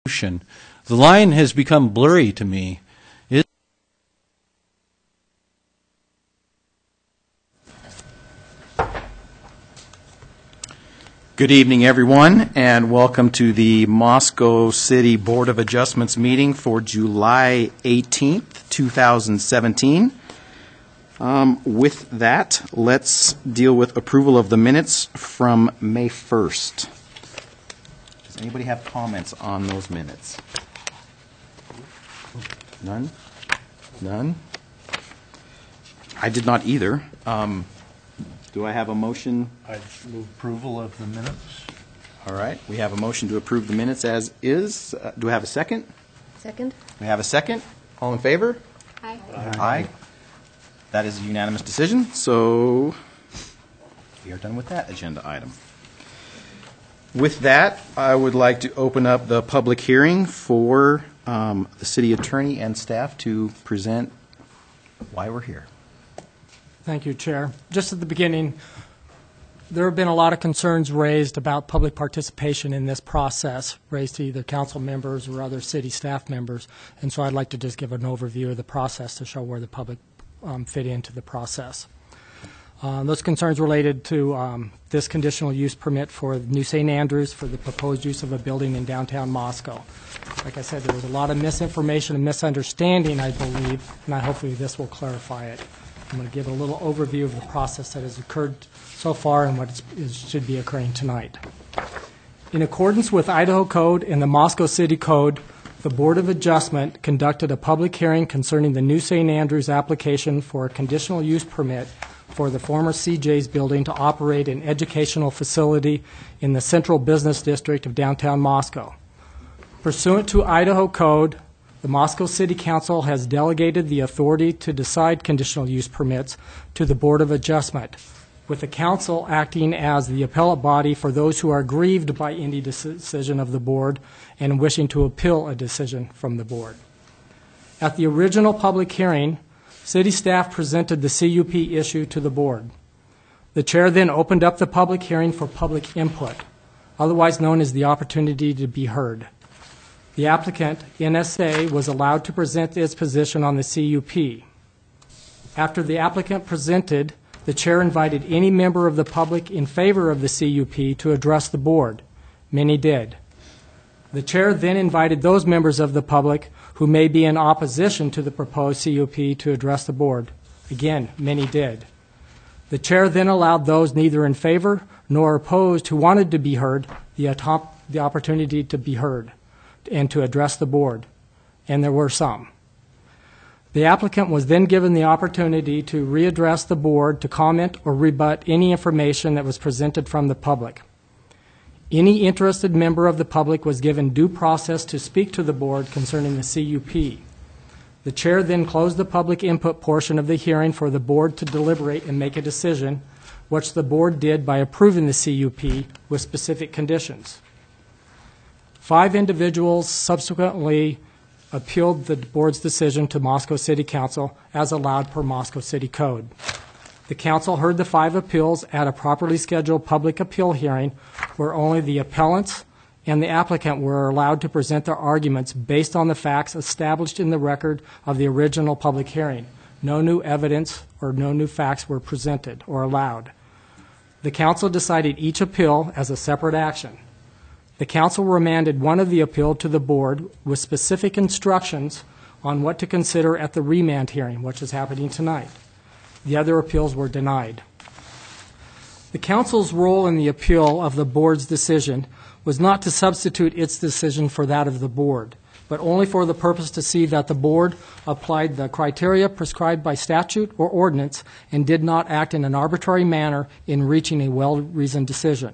The line has become blurry to me. Good evening, everyone, and welcome to the Moscow City Board of Adjustments meeting for July 18th, 2017. With that, let's deal with approval of the minutes from May 1st. Does anybody have comments on those minutes? None? None? I did not either. Do I have a motion? I move approval of the minutes. All right. We have a motion to approve the minutes as is. Do I have a second? Second. We have a second. All in favor? Aye. Aye. That is a unanimous decision. So we are done with that agenda item. With that, I would like to open up the public hearing for the city attorney and staff to present why we're here. Thank you, Chair. Just at the beginning, there have been a lot of concerns raised about public participation in this process, raised to either council members or other city staff members, and so I'd like to just give an overview of the process to show where the public fit into the process. Those concerns related to this conditional use permit for New St. Andrews for the proposed use of a building in downtown Moscow. Like I said, there was a lot of misinformation and misunderstanding, I believe, and hopefully this will clarify it. I'm going to give a little overview of the process that has occurred so far and what should be occurring tonight. In accordance with Idaho Code and the Moscow City Code, the Board of Adjustment conducted a public hearing concerning the New St. Andrews application for a conditional use permit for the former CJ's building to operate an educational facility in the Central Business District of downtown Moscow. Pursuant to Idaho Code, the Moscow City Council has delegated the authority to decide conditional use permits to the Board of Adjustment, with the Council acting as the appellate body for those who are aggrieved by any decision of the Board and wishing to appeal a decision from the Board. At the original public hearing, City staff presented the CUP issue to the Board. The Chair then opened up the public hearing for public input, otherwise known as the opportunity to be heard. The applicant, NSA, was allowed to present its position on the CUP. After the applicant presented, the Chair invited any member of the public in favor of the CUP to address the Board. Many did. The Chair then invited those members of the public who may be in opposition to the proposed CUP to address the Board. Again, many did. The Chair then allowed those neither in favor nor opposed who wanted to be heard the opportunity to be heard and to address the Board, and there were some. The applicant was then given the opportunity to readdress the Board to comment or rebut any information that was presented from the public. Any interested member of the public was given due process to speak to the Board concerning the CUP. The Chair then closed the public input portion of the hearing for the Board to deliberate and make a decision, which the Board did by approving the CUP with specific conditions. 5 individuals subsequently appealed the Board's decision to Moscow City Council as allowed per Moscow City Code. The Council heard the 5 appeals at a properly scheduled public appeal hearing where only the appellants and the applicant were allowed to present their arguments based on the facts established in the record of the original public hearing. No new evidence or no new facts were presented or allowed. The Council decided each appeal as a separate action. The Council remanded one of the appeal to the Board with specific instructions on what to consider at the remand hearing, which is happening tonight. The other appeals were denied. The Council's role in the appeal of the Board's decision was not to substitute its decision for that of the Board, but only for the purpose to see that the Board applied the criteria prescribed by statute or ordinance and did not act in an arbitrary manner in reaching a well-reasoned decision.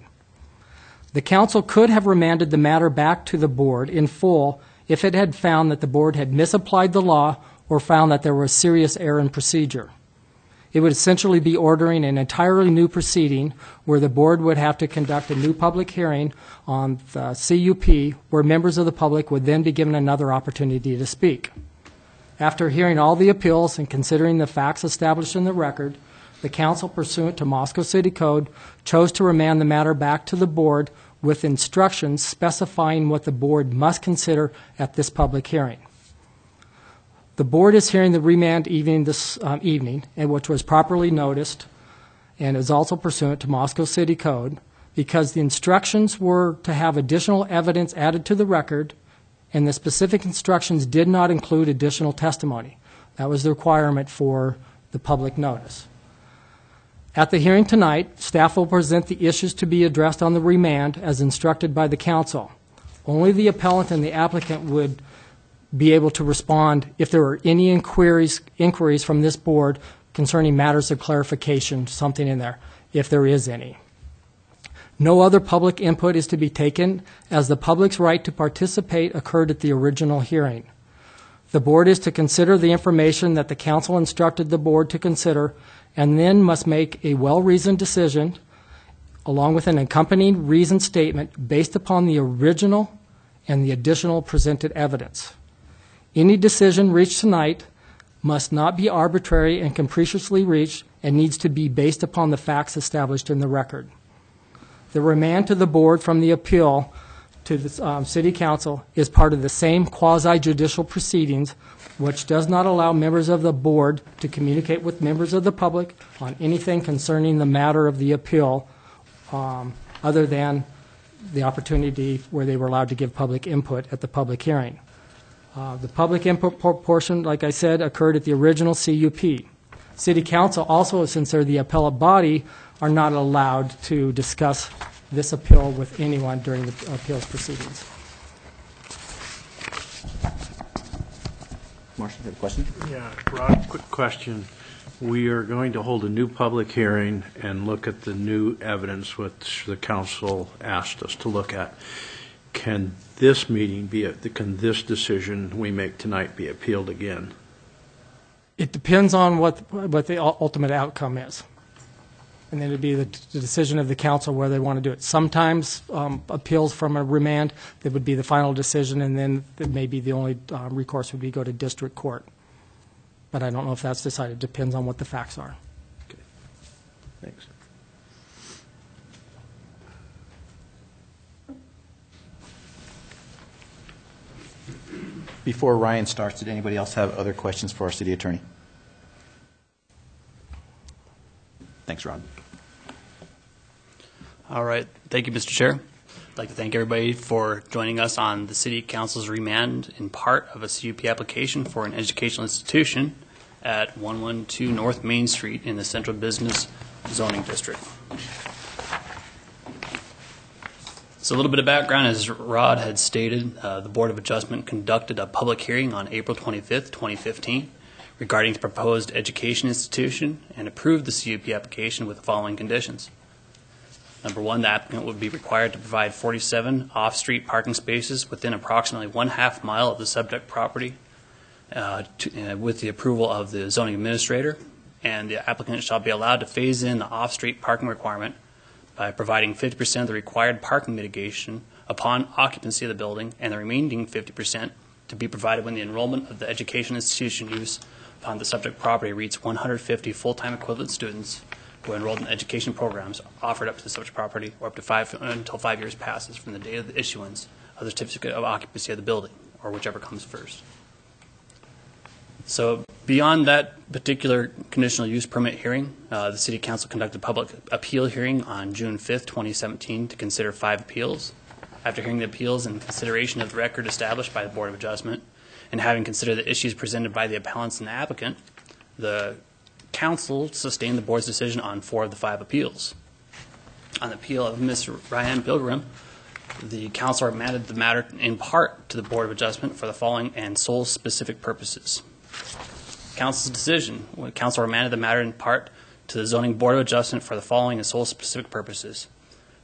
The Council could have remanded the matter back to the Board in full if it had found that the Board had misapplied the law or found that there was serious error in procedure. It would essentially be ordering an entirely new proceeding where the Board would have to conduct a new public hearing on the CUP where members of the public would then be given another opportunity to speak. After hearing all the appeals and considering the facts established in the record, the Council, pursuant to Moscow City Code, chose to remand the matter back to the Board with instructions specifying what the board must consider at this public hearing. The board is hearing the remand this evening, and which was properly noticed and is also pursuant to Moscow City Code, because the instructions were to have additional evidence added to the record, and the specific instructions did not include additional testimony. That was the requirement for the public notice. At the hearing tonight, staff will present the issues to be addressed on the remand as instructed by the council. Only the appellant and the applicant would be able to respond if there are any inquiries from this board concerning matters of clarification, something in there, if there is any. No other public input is to be taken, as the public's right to participate occurred at the original hearing. The board is to consider the information that the council instructed the board to consider, and then must make a well-reasoned decision along with an accompanying reasoned statement based upon the original and the additional presented evidence. Any decision reached tonight must not be arbitrary and capriciously reached, and needs to be based upon the facts established in the record. The remand to the board from the appeal to the City Council is part of the same quasi-judicial proceedings, which does not allow members of the board to communicate with members of the public on anything concerning the matter of the appeal, other than the opportunity where they were allowed to give public input at the public hearing. The public input portion, like I said, occurred at the original CUP. City Council also, since they're the appellate body, are not allowed to discuss this appeal with anyone during the appeals proceedings. Marshall, you have a question? Yeah, Rod, quick question. We are going to hold a new public hearing and look at the new evidence which the council asked us to look at. Can this decision we make tonight be appealed again? It depends on what the ultimate outcome is. And then it'd be the decision of the council where they want to do it. Sometimes appeals from a remand, that would be the final decision, and then maybe the only recourse would be go to district court. But I don't know if that's decided. It depends on what the facts are. Okay. Thanks. Before Ryan starts, did anybody else have other questions for our city attorney? Thanks, Ron. All right. Thank you, Mr. Chair. I'd like to thank everybody for joining us on the City Council's remand in part of a CUP application for an educational institution at 112 North Main Street in the Central Business Zoning District. So a little bit of background, as Rod had stated, the Board of Adjustment conducted a public hearing on April 25th, 2015 regarding the proposed education institution and approved the CUP application with the following conditions. Number one, the applicant would be required to provide 47 off-street parking spaces within approximately 1/2 mile of the subject property with the approval of the zoning administrator, and the applicant shall be allowed to phase in the off-street parking requirement by providing 50% of the required parking mitigation upon occupancy of the building, and the remaining 50% to be provided when the enrollment of the education institution use upon the subject property reaches 150 full-time equivalent students who are enrolled in education programs offered up to the subject property, or up to until 5 years passes from the date of the issuance of the certificate of occupancy of the building, or whichever comes first. So beyond that particular conditional use permit hearing, the City Council conducted a public appeal hearing on June 5th, 2017 to consider 5 appeals. After hearing the appeals and consideration of the record established by the Board of Adjustment, and having considered the issues presented by the appellants and the applicant, the Council sustained the Board's decision on 4 of the 5 appeals. On the appeal of Ms. Ryan Pilgrim, the Council remanded the matter in part to the Board of Adjustment for the following and sole specific purposes. Council's decision: the Council remanded the matter in part to the Zoning Board of Adjustment for the following and sole specific purposes.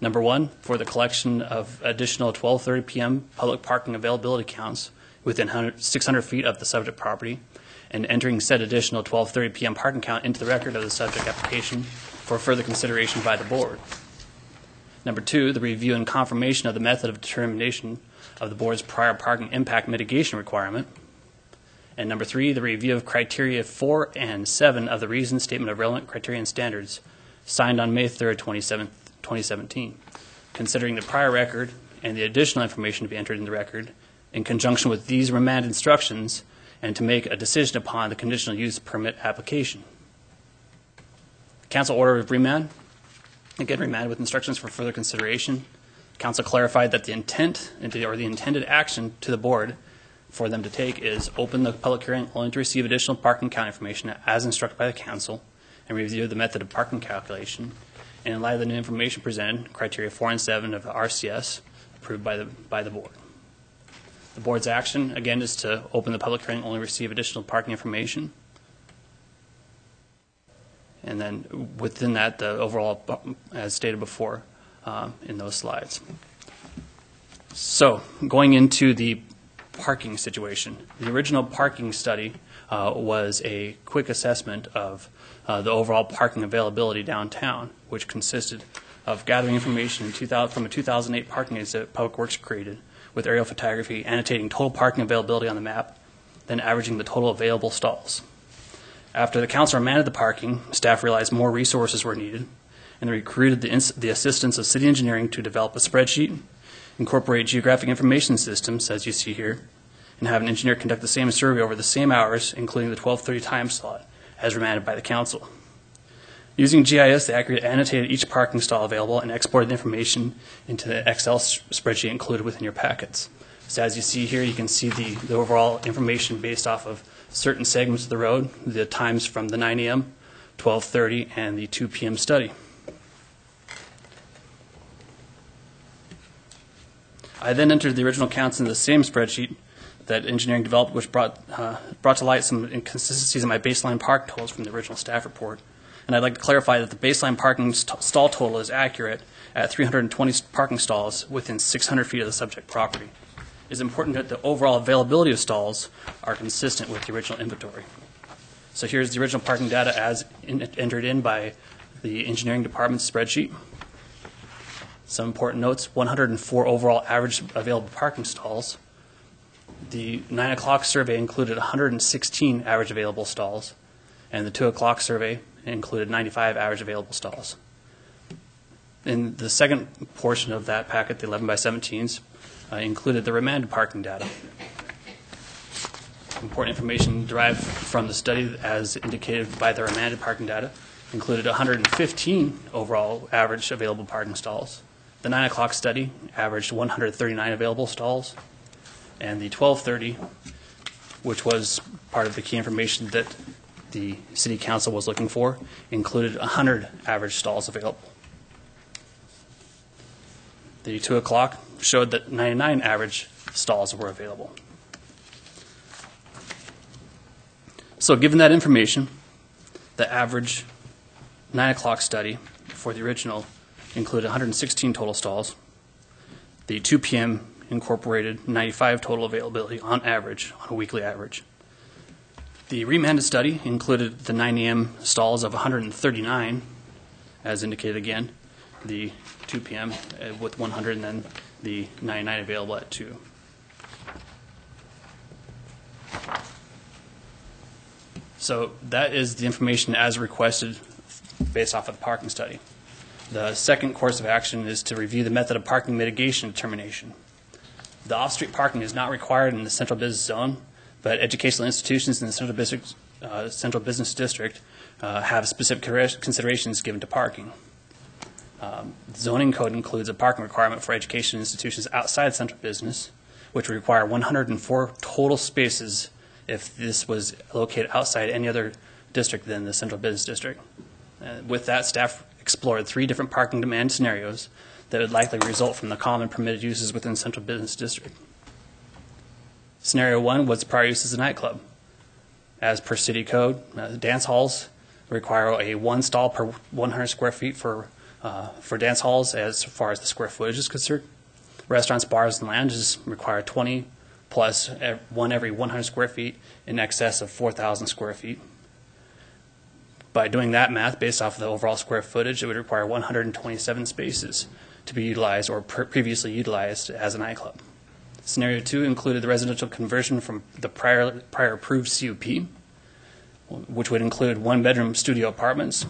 Number one, for the collection of additional 12:30 p.m. public parking availability counts within 600 feet of the subject property, and entering said additional 12:30 p.m. parking count into the record of the subject application for further consideration by the Board. Number two, the review and confirmation of the method of determination of the Board's prior parking impact mitigation requirement. And number three, the review of criteria 4 and 7 of the reasoned statement of relevant criteria and standards signed on May 3rd, 2017. considering the prior record and the additional information to be entered in the record in conjunction with these remand instructions, and to make a decision upon the conditional use permit application. Council order of remand, again remanded with instructions for further consideration. Council clarified that the intent or the intended action to the board for them to take is open the public hearing only to receive additional parking count information as instructed by the council and review the method of parking calculation. And in light of the new information presented, criteria 4 and 7 of the RCS approved by the board. The board's action, again, is to open the public hearing, only receive additional parking information. And then within that, the overall, as stated before in those slides. So going into the parking situation, the original parking study was a quick assessment of the overall parking availability downtown, which consisted of gathering information from a 2008 parking exhibit Public Works created, with aerial photography annotating total parking availability on the map, then averaging the total available stalls. After the council remanded the parking, staff realized more resources were needed, and they recruited the assistance of city engineering to develop a spreadsheet, incorporate geographic information systems, as you see here, and have an engineer conduct the same survey over the same hours, including the 12:30 time slot, as remanded by the council. Using GIS, they accurately annotated each parking stall available and exported the information into the Excel spreadsheet included within your packets. So as you see here, you can see the overall information based off of certain segments of the road, the times from the 9 a.m., 12:30, and the 2 p.m. study. I then entered the original counts into the same spreadsheet that engineering developed, which brought to light some inconsistencies in my baseline parking totals from the original staff report. And I'd like to clarify that the baseline parking stall total is accurate at 320 parking stalls within 600 feet of the subject property. It is important that the overall availability of stalls are consistent with the original inventory. So here's the original parking data as entered in by the engineering department's spreadsheet. Some important notes: 104 overall average available parking stalls. The 9 o'clock survey included 116 average available stalls, and the 2 o'clock survey included 95 average available stalls. In the second portion of that packet, the 11 by 17s, included the remanded parking data. Important information derived from the study, as indicated by the remanded parking data, included 115 overall average available parking stalls. The 9 o'clock study averaged 139 available stalls, and the 12:30, which was part of the key information that the City Council was looking for, included 100 average stalls available. The 2 o'clock showed that 99 average stalls were available. So given that information, the average 9 o'clock study for the original included 116 total stalls. The 2 p.m. incorporated 95 total availability on average, on a weekly average. The remanded study included the 9 a.m. stalls of 139, as indicated again, the 2 p.m. With 100, and then the 99 available at 2. So that is the information as requested based off of the parking study. The second course of action is to review the method of parking mitigation determination. The off-street parking is not required in the central business zone, but educational institutions in the central business district have specific considerations given to parking. The zoning code includes a parking requirement for education institutions outside central business, which would require 104 total spaces if this was located outside any other district than the central business district. With that, staff explored 3 different parking demand scenarios that would likely result from the common permitted uses within the central business district. Scenario 1 was prior use as a nightclub. As per city code, dance halls require a 1 stall per 100 square feet for dance halls as far as the square footage is concerned. Restaurants, bars, and lounges require 20 plus 1 every 100 square feet in excess of 4,000 square feet. By doing that math based off of the overall square footage, it would require 127 spaces to be utilized or previously utilized as a nightclub. Scenario 2 included the residential conversion from the prior approved CUP, which would include 1-bedroom studio apartments,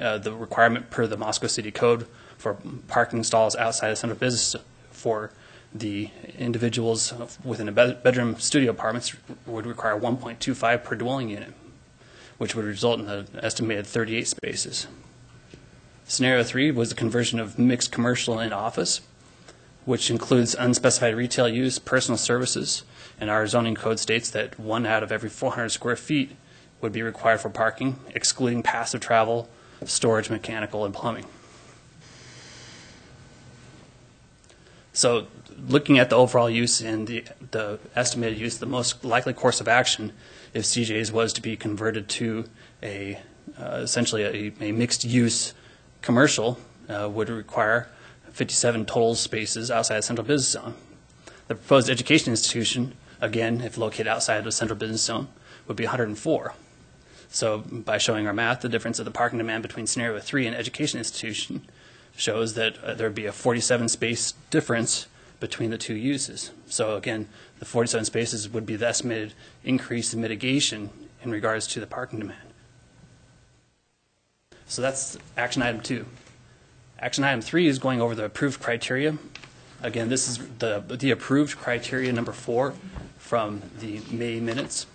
the requirement per the Moscow City Code for parking stalls outside of central business for the individuals within a bedroom studio apartments would require 1.25 per dwelling unit, which would result in an estimated 38 spaces. Scenario 3 was the conversion of mixed commercial and office, which includes unspecified retail use, personal services, and our zoning code states that 1 out of every 400 square feet would be required for parking, excluding passive travel, storage, mechanical, and plumbing. So looking at the overall use and the estimated use, the most likely course of action if CJ's was to be converted to essentially a mixed-use commercial would require 57 total spaces outside the central business zone. The proposed education institution, again, if located outside the central business zone, would be 104. So by showing our math, the difference of the parking demand between scenario 3 and education institution shows that there would be a 47 space difference between the two uses. So again, the 47 spaces would be the estimated increase in mitigation in regards to the parking demand. So that's action item 2. Action item 3 is going over the approved criteria. Again, this is the approved criteria number 4 from the May minutes.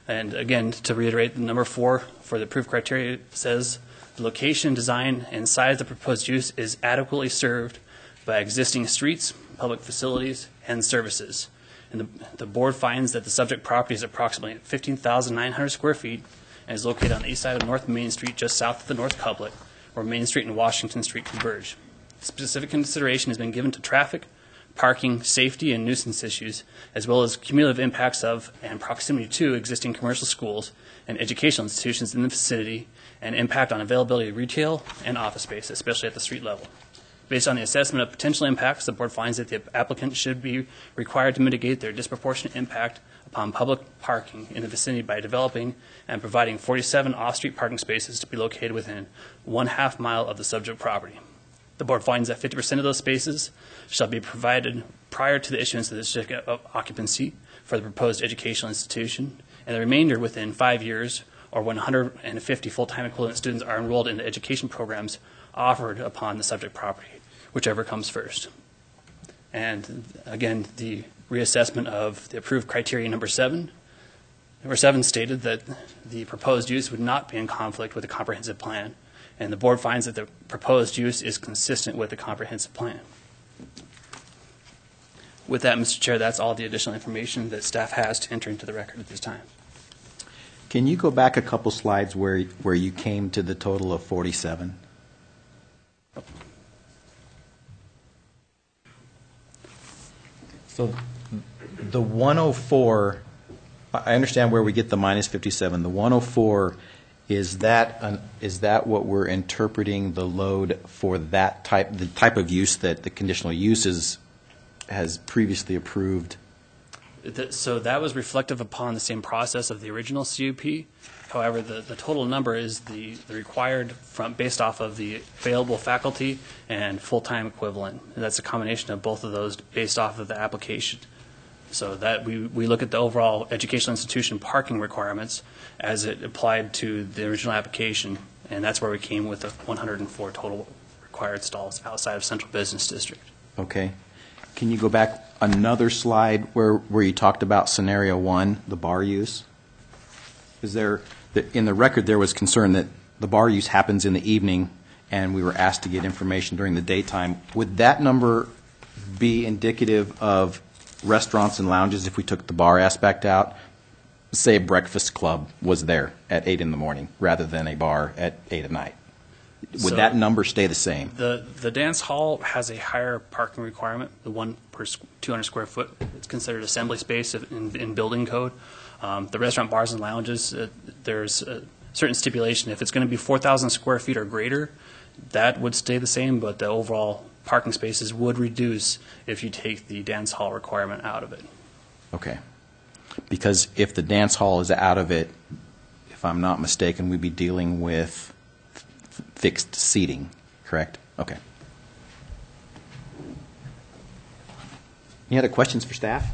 And again, to reiterate, the number 4 for the approved criteria says the location, design, and size of the proposed use is adequately served by existing streets, public facilities, and services. And the board finds that the subject property is approximately 15,900 square feet and is located on the east side of North Main Street, just south of the North Public, where Main Street and Washington Street converge. Specific consideration has been given to traffic, parking, safety, and nuisance issues, as well as cumulative impacts of and proximity to existing commercial schools and educational institutions in the vicinity, and impact on availability of retail and office space, especially at the street level. Based on the assessment of potential impacts, the board finds that the applicant should be required to mitigate their disproportionate impact upon public parking in the vicinity by developing and providing 47 off-street parking spaces to be located within 1/2 mile of the subject property. The board finds that 50% of those spaces shall be provided prior to the issuance of the certificate of occupancy for the proposed educational institution, and the remainder within 5 years or when 150 full-time equivalent students are enrolled in the education programs offered upon the subject property, whichever comes first. And again, the reassessment of the approved criteria number 7. Number 7 stated that the proposed use would not be in conflict with the comprehensive plan, and the board finds that the proposed use is consistent with the comprehensive plan. With that, Mr. Chair, that's all the additional information that staff has to enter into the record at this time. Can you go back a couple slides where you came to the total of 47? So the 104, I understand where we get the minus 57. The 104, is that what we're interpreting the load for the type of use that the conditional uses has previously approved? So that was reflective upon the same process of the original CUP. However, the total number is the required based off of the available faculty and full-time equivalent. And that's a combination of both of those based off of the application. So that we look at the overall educational institution parking requirements as it applied to the original application, and that's where we came with the 104 total required stalls outside of Central Business District. Okay. Can you go back another slide where you talked about scenario 1, the bar use? Is there, in the record there was concern that the bar use happens in the evening and we were asked to get information during the daytime. Would that number be indicative of restaurants and lounges if we took the bar aspect out? Say a breakfast club was there at 8 in the morning rather than a bar at 8 at night. Would that number stay the same? The dance hall has a higher parking requirement, the 1 per 200 square foot. It's considered assembly space in building code. The restaurant, bars, and lounges, there's a certain stipulation. If it's going to be 4,000 square feet or greater, that would stay the same, but the overall parking spaces would reduce if you take the dance hall requirement out of it. Okay. Because if the dance hall is out of it, if I'm not mistaken, we'd be dealing with fixed seating, correct? Okay. Any other questions for staff?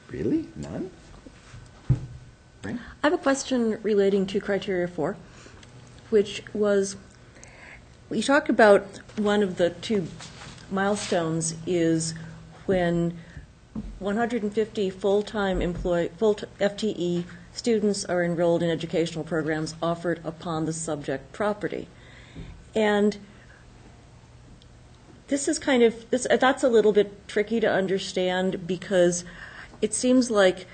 Really? None? Right? I have a question relating to criteria 4. which was, we talked about one of the two milestones is when 150 full-time FTE students are enrolled in educational programs offered upon the subject property. And this is kind of, that's a little bit tricky to understand because it seems like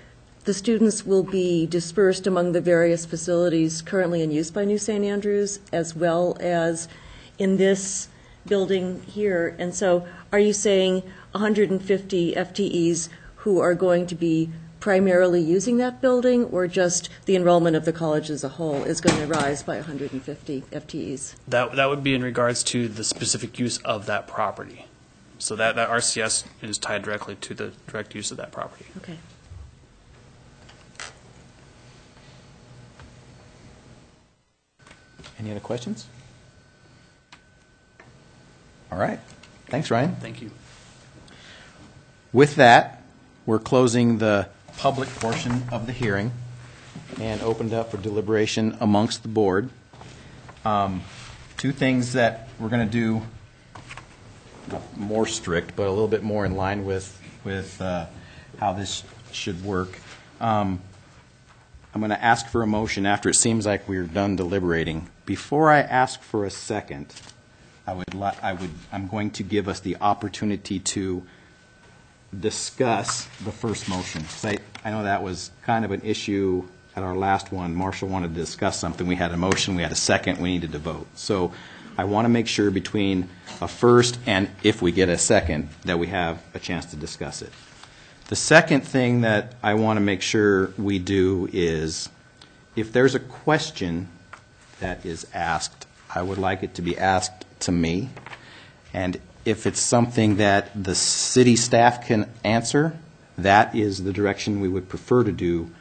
the students will be dispersed among the various facilities currently in use by New St. Andrews as well as in this building here. And so are you saying 150 FTEs who are going to be primarily using that building, or just the enrollment of the college as a whole is going to rise by 150 FTEs? That would be in regards to the specific use of that property. So that RCS is tied directly to the direct use of that property. Okay. Any other questions? All right. Thanks, Ryan. Thank you. With that, we're closing the public portion of the hearing and opened up for deliberation amongst the board. Two things that we're going to do, not more strict, but a little bit more in line with how this should work. I'm going to ask for a motion after it seems like we're done deliberating. Before I ask for a second, I'm going to give us the opportunity to discuss the first motion. I know that was kind of an issue at our last one. Marshall wanted to discuss something. We had a motion, we had a second, we needed to vote. So I want to make sure between a first and if we get a second that we have a chance to discuss it. The second thing that I want to make sure we do is if there's a question that is asked, I would like it to be asked to me. And if it's something that the city staff can answer, that is the direction we would prefer to do,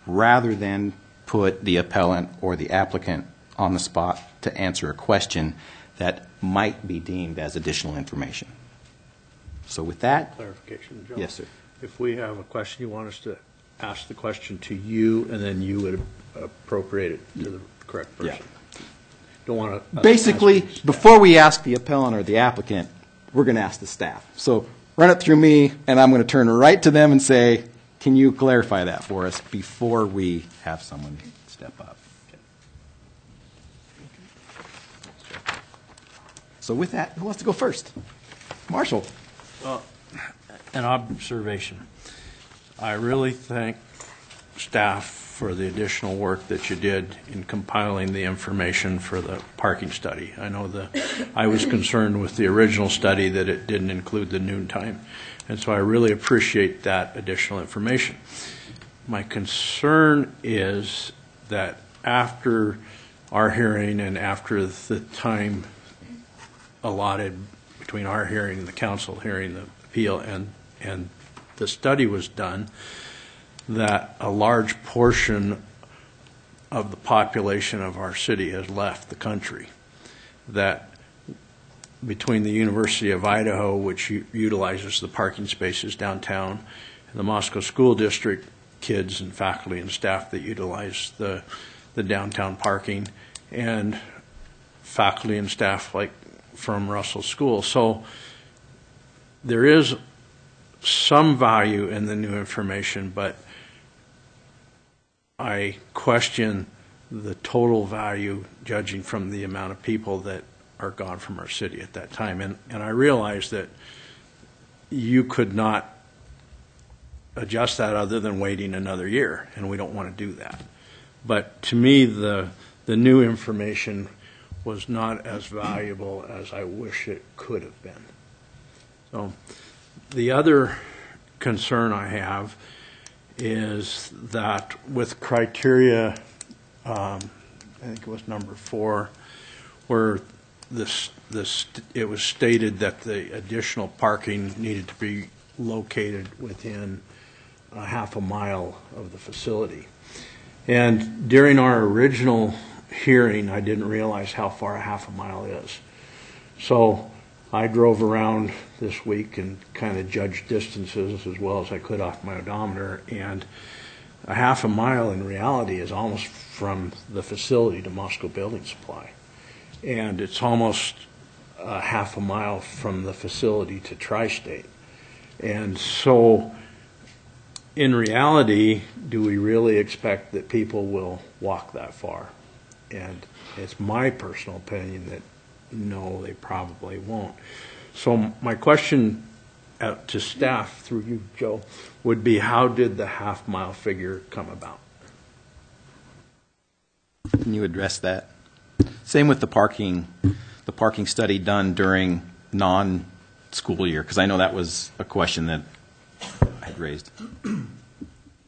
rather than put the appellant or the applicant on the spot to answer a question that might be deemed as additional information. So with that, Clarification, Joe. yes, sir. If we have a question, you want us to ask the question to you, and then you would appropriate it to the correct person. Yeah. Don't want to. Basically, before we ask the appellant or the applicant, we're going to ask the staff. So run it through me, and I'm going to turn right to them and say, can you clarify that for us before we have someone step up? So with that, who wants to go first? Marshall. An observation. I really thank staff for the additional work that you did in compiling the information for the parking study. I know I was concerned with the original study that it didn't include the noon time, and so I really appreciate that additional information. My concern is that after our hearing and after the time allotted between our hearing and the council hearing the appeal and the study was done, that a large portion of the population of our city has left the country. That between the University of Idaho, which utilizes the parking spaces downtown, and the Moscow School District kids and faculty and staff that utilize the downtown parking, and faculty and staff like from Russell School. So there is some value in the new information, but I question the total value judging from the amount of people that are gone from our city at that time. And I realize that you could not adjust that other than waiting another year, and we don't want to do that. But to me, the new information was not as valuable as I wish it could have been. So the other concern I have is that with criteria, I think it was number 4, where it was stated that the additional parking needed to be located within a half a mile of the facility. And during our original hearing, I didn't realize how far a half a mile is. So I drove around this week and kind of judged distances as well as I could off my odometer, and a half a mile in reality is almost from the facility to Moscow Building Supply. And it's almost a half a mile from the facility to Tri-State. And so, in reality, do we really expect that people will walk that far? And it's my personal opinion that no, they probably won't. So my question to staff, through you, Joe, would be how did the half-mile figure come about? Can you address that? Same with the parking study done during non-school year, because I know that was a question that I had raised.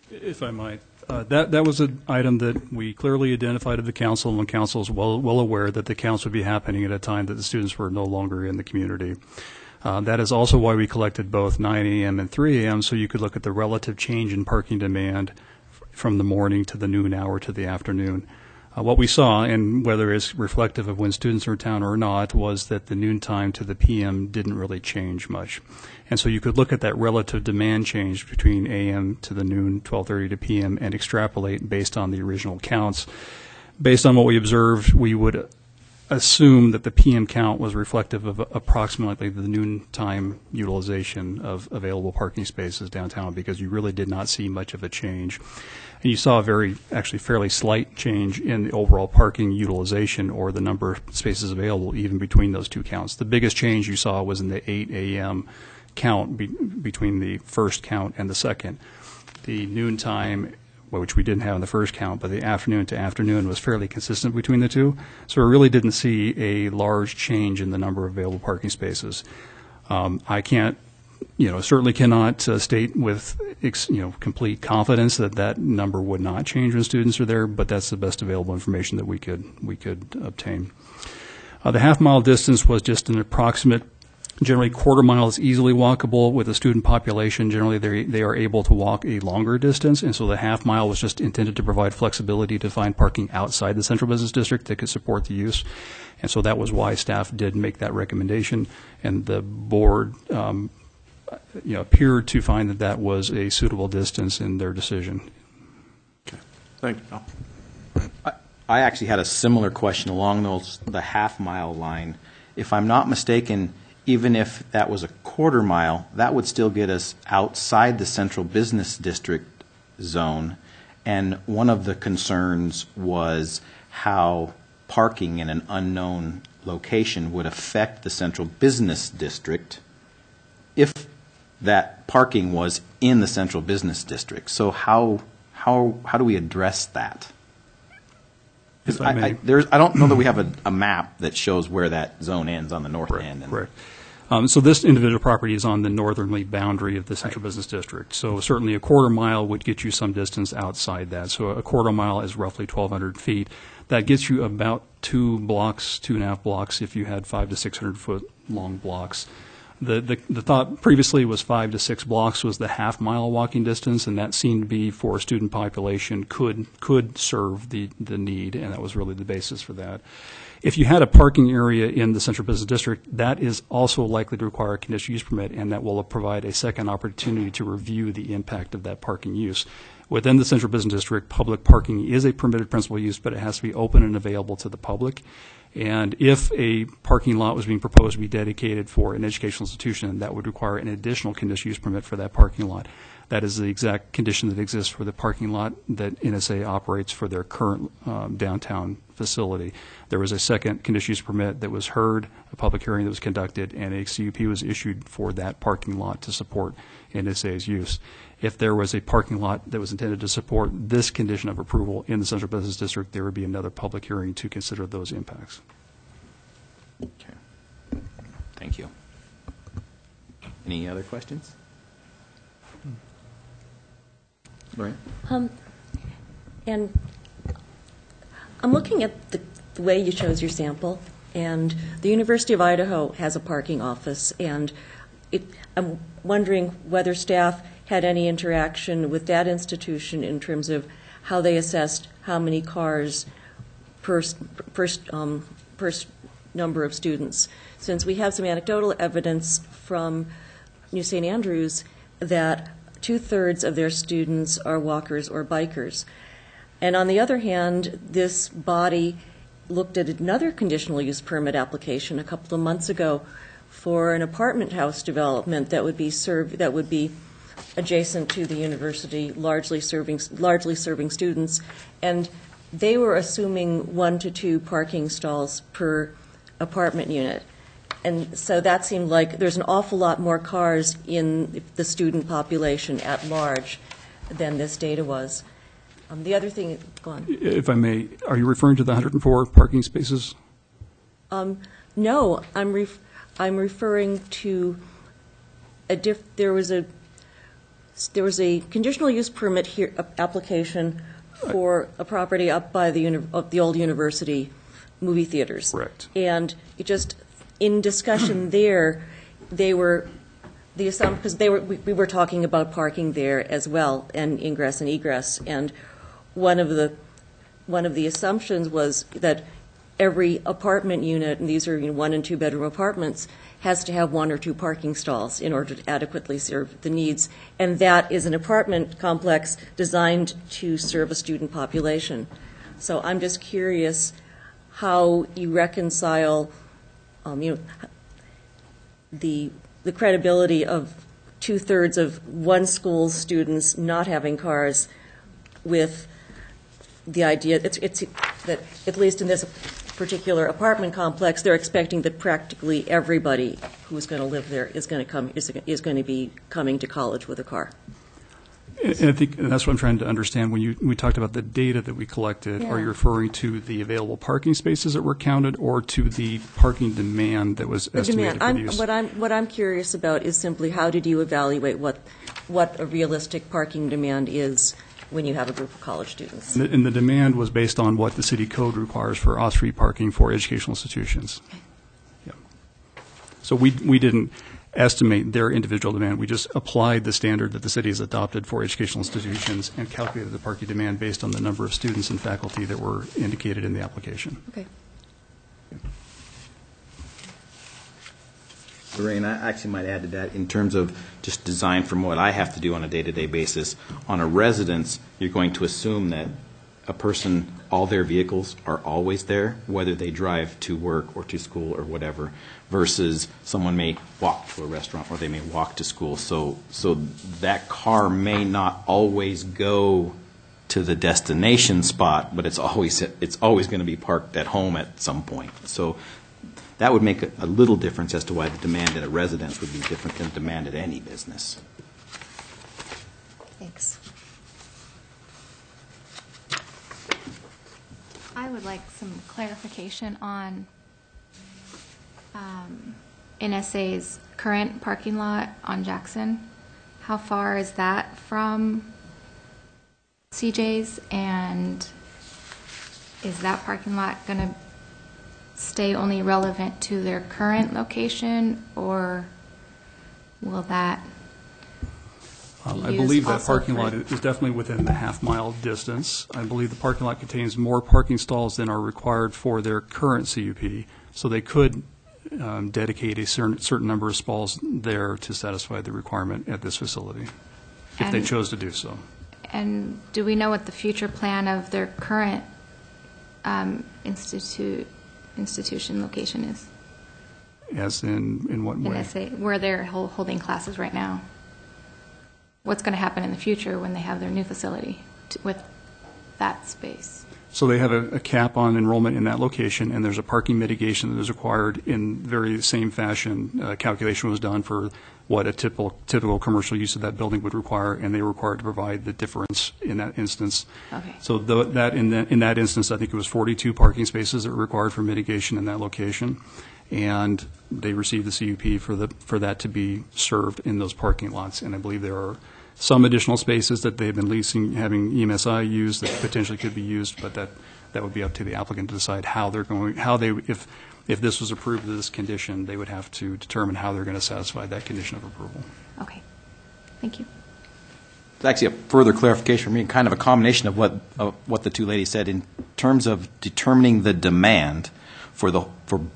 If I might, that was an item that we clearly identified to the council, and the council is well aware that the counts would be happening at a time that the students were no longer in the community. That is also why we collected both 9 a.m. and 3 a.m. so you could look at the relative change in parking demand from the morning to the noon hour to the afternoon. What we saw, and whether it's reflective of when students are in town or not, was that the noon time to the PM didn't really change much. And so you could look at that relative demand change between AM to the noon, 12:30 to PM, and extrapolate based on the original counts. Based on what we observed, we would assume that the PM count was reflective of approximately the noontime utilization of available parking spaces downtown, because you really did not see much of a change. And you saw a actually fairly slight change in the overall parking utilization, or the number of spaces available, even between those two counts. The biggest change you saw was in the 8 a.m. count between the first count and the second. The noontime, which we didn't have in the first count, but the afternoon to afternoon was fairly consistent between the two. So we really didn't see a large change in the number of available parking spaces. I can't, certainly cannot state with, complete confidence that that number would not change when students are there, but that's the best available information that we could obtain. The half-mile distance was just an approximate. Generally, quarter mile is easily walkable. With a student population, generally they are able to walk a longer distance, and so the half mile was just intended to provide flexibility to find parking outside the central business district that could support the use. And so that was why staff did make that recommendation, and the board appeared to find that that was a suitable distance in their decision. Okay. Thank you. I actually had a similar question along the half-mile line. If I'm not mistaken, even if that was a quarter mile, that would still get us outside the central business district zone. And one of the concerns was how parking in an unknown location would affect the central business district if that parking was in the central business district. So how do we address that? I don't know that we have a map that shows where that zone ends on the north end. Correct. So this individual property is on the northerly boundary of the central business district. So certainly a quarter mile would get you some distance outside that. So a quarter mile is roughly 1,200 feet. That gets you about 2.5 blocks if you had 500 to 600 foot long blocks. The thought previously was 5 to 6 blocks was the half-mile walking distance, and that seemed to be for a student population could serve the need, and that was really the basis for that. If you had a parking area in the central business district, that is also likely to require a conditional use permit, and that will provide a second opportunity to review the impact of that parking use. Within the central business district, public parking is a permitted principal use, but it has to be open and available to the public. And if a parking lot was being proposed to be dedicated for an educational institution, that would require an additional conditional use permit for that parking lot. That is the exact condition that exists for the parking lot that NSA operates for their current downtown facility. There was a second conditional use permit that was heard, a public hearing that was conducted, and a CUP was issued for that parking lot to support NSA's use. If there was a parking lot that was intended to support this condition of approval in the central business district, there would be another public hearing to consider those impacts. Okay. Thank you. Any other questions? Lorraine? And I'm looking at the way you chose your sample, and the University of Idaho has a parking office, and I'm wondering whether staff had any interaction with that institution in terms of how they assessed how many cars per number of students, since we have some anecdotal evidence from New St. Andrews that 2/3 of their students are walkers or bikers. And on the other hand, this body looked at another conditional use permit application a couple of months ago for an apartment house development that would be adjacent to the university, largely serving students, and they were assuming 1 to 2 parking stalls per apartment unit. And so that seemed like there's an awful lot more cars in the student population at large than this data was. The other thing, go on. If I may, are you referring to the 104 parking spaces? No, I'm referring to there was a conditional use permit here application for a property up by the old university movie theaters. Correct. And it just in discussion there, we were talking about parking there as well, and ingress and egress, and one of the assumptions was that every apartment unit, and these are 1 and 2 bedroom apartments, has to have 1 or 2 parking stalls in order to adequately serve the needs, and that is an apartment complex designed to serve a student population. So I'm just curious how you reconcile the credibility of 2/3 of one school's students not having cars with the idea that at least in this particular apartment complex, they're expecting that practically everybody who's going to live there is going to be coming to college with a car. And I think that's what I'm trying to understand. When we talked about the data that we collected, Yeah. are you referring to the available parking spaces that were counted, or to the parking demand that was estimated for use? What I'm curious about is simply how did you evaluate what a realistic parking demand is when you have a group of college students? And the demand was based on what the city code requires for off-street parking for educational institutions. Okay. Yeah. So we didn't estimate their individual demand. We just applied the standard that the city has adopted for educational institutions and calculated the parking demand based on the number of students and faculty that were indicated in the application. Okay. Lorraine, I actually might add to that in terms of just design from what I have to do on a day-to-day basis. On a residence, you're going to assume that a person, all their vehicles are always there, whether they drive to work or to school or whatever, versus someone may walk to a restaurant or they may walk to school. So that car may not always go to the destination spot, but it's always going to be parked at home at some point. So that would make a little difference as to why the demand at a residence would be different than demand at any business. Thanks. I would like some clarification on NSA's current parking lot on Jackson. How far is that from CJ's, and is that parking lot going to stay only relevant to their current location, or will that I believe that parking lot is definitely within the half-mile distance. I believe the parking lot contains more parking stalls than are required for their current CUP, so they could dedicate a certain number of stalls there to satisfy the requirement at this facility, if they chose to do so. And do we know what the future plan of their current institution location is? As in what way? NSA, where they're holding classes right now. What's going to happen in the future when they have their new facility with that space? So they have a cap on enrollment in that location, and there's a parking mitigation that is required in very same fashion. Calculation was done for what a typical commercial use of that building would require, and they were required to provide the difference in that instance. Okay. So in that instance, I think it was 42 parking spaces that were required for mitigation in that location, and they received the CUP for that to be served in those parking lots. And I believe there are some additional spaces that they've been leasing, having EMSI use that potentially could be used, but that would be up to the applicant to decide if this was approved of this condition, they would have to determine how they're going to satisfy that condition of approval. Okay. Thank you. It's actually a further clarification for me, kind of a combination of what the two ladies said in terms of determining the demand for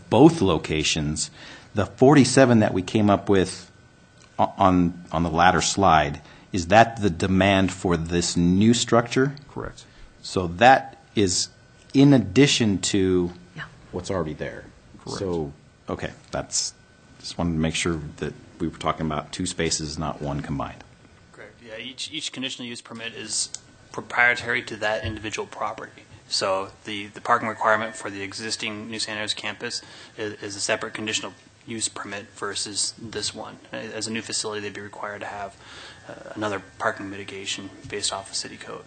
both locations. The 47 that we came up with on the latter slide is that the demand for this new structure? Correct. So that is in addition to Yeah. what's already there? Correct. So, okay, just wanted to make sure that we were talking about two spaces, not one combined. Correct. Yeah, each conditional use permit is proprietary to that individual property. So the parking requirement for the existing New San Andreas campus is a separate conditional use permit versus this one. As a new facility, they'd be required to have another parking mitigation based off of city code.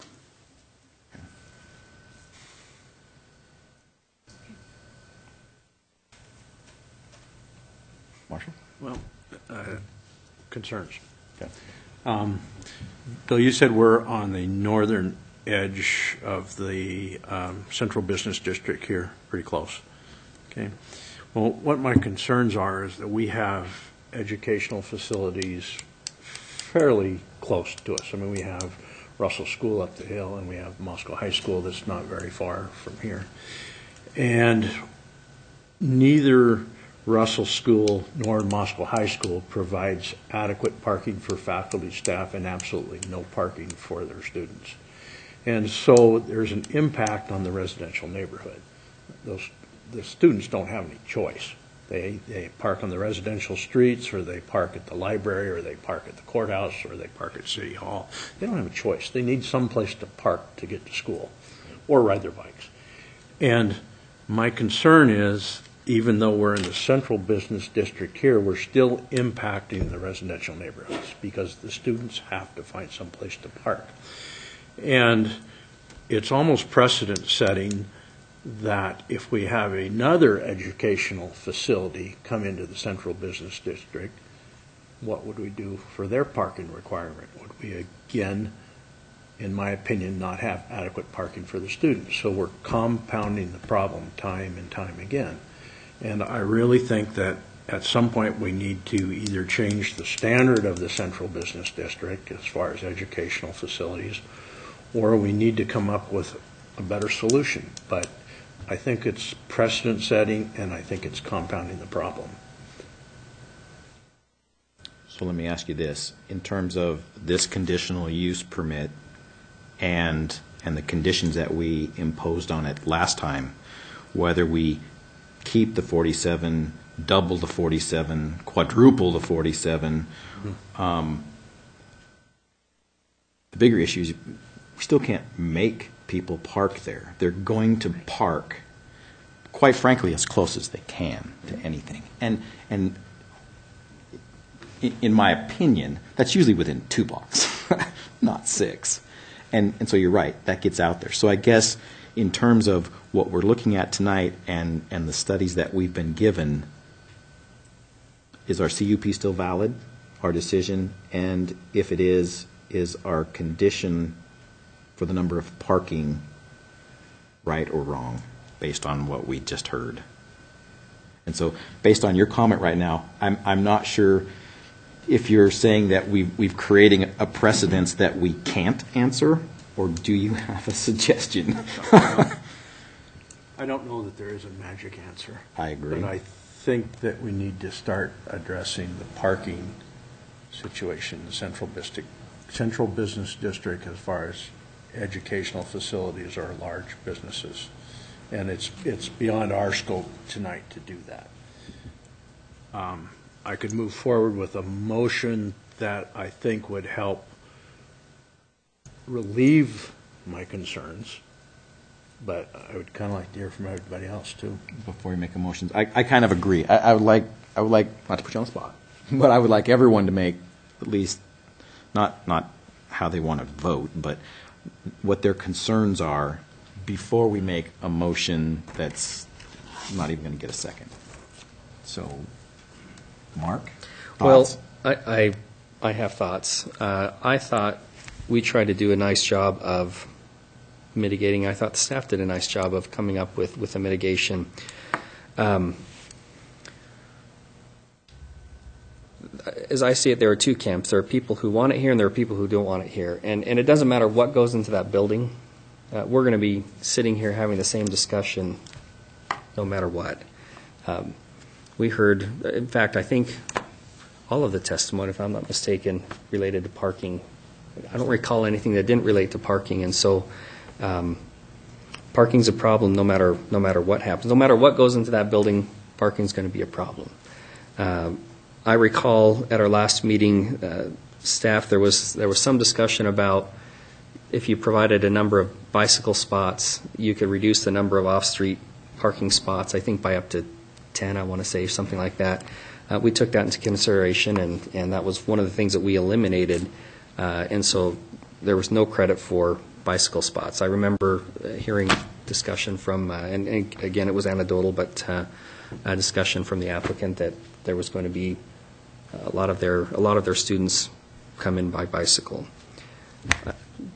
Marshall? Well, concerns. Bill, you said we're on the northern edge of the central business district here, pretty close. Okay. Well, what my concerns are is that we have educational facilities fairly close to us. I mean, we have Russell School up the hill, and we have Moscow High School that's not very far from here. And neither Russell School nor Moscow High School provides adequate parking for faculty, staff, and absolutely no parking for their students. And so there's an impact on the residential neighborhood. The students don't have any choice. They park on the residential streets, or they park at the library, or they park at the courthouse, or they park at City Hall. They don't have a choice. They need some place to park to get to school or ride their bikes. And my concern is, even though we're in the central business district here, we're still impacting the residential neighborhoods because the students have to find some place to park. And it's almost precedent setting that if we have another educational facility come into the central business district, what would we do for their parking requirement? Would we again, in my opinion, not have adequate parking for the students? So we're compounding the problem time and time again. And I really think that at some point we need to either change the standard of the central business district as far as educational facilities, or we need to come up with a better solution. But I think it's precedent setting, and I think it's compounding the problem. So let me ask you this. In terms of this conditional use permit and the conditions that we imposed on it last time, whether we keep the 47, double the 47, quadruple the 47, the bigger issue is we still can't make people park there. They're going to park, quite frankly, as close as they can to anything. And in my opinion, that's usually within 2 blocks, not 6. And so you're right, that gets out there. So I guess in terms of what we're looking at tonight and the studies that we've been given, is our CUP still valid, our decision? And if it is our condition for the number of parking right or wrong based on what we just heard? And so based on your comment right now, I'm not sure if you're saying that we've creating a precedence that we can't answer, or do you have a suggestion? I don't know that there is a magic answer. I agree. But I think that we need to start addressing the parking situation in the central business district as far as educational facilities or large businesses. And it's beyond our scope tonight to do that. I could move forward with a motion that I think would help relieve my concerns, but I would kind of like to hear from everybody else too. Before you make a motion, I kind of agree. I would like not to put you on the spot, but I would like everyone to make at least not how they want to vote, but what their concerns are before we make a motion that's not even going to get a second. So, Mark? Thoughts? Well, I have thoughts. I thought we tried to do a nice job of mitigating. I thought the staff did a nice job of coming up with a mitigation. As I see it, there are two camps. There are people who want it here, and there are people who don't want it here. And it doesn't matter what goes into that building. We're going to be sitting here having the same discussion no matter what. We heard, in fact, I think all of the testimony, if I'm not mistaken, related to parking I don't recall anything that didn't relate to parking, and so parking's a problem no matter what happens. No matter what goes into that building, parking's going to be a problem. I recall at our last meeting, staff, there was some discussion about if you provided a number of bicycle spots, you could reduce the number of off-street parking spots, I think by up to 10, I want to say, something like that. We took that into consideration, and that was one of the things that we eliminated, and so there was no credit for bicycle spots. I remember hearing discussion from, and again, it was anecdotal, but a discussion from the applicant that there was going to be a lot of their students come in by bicycle.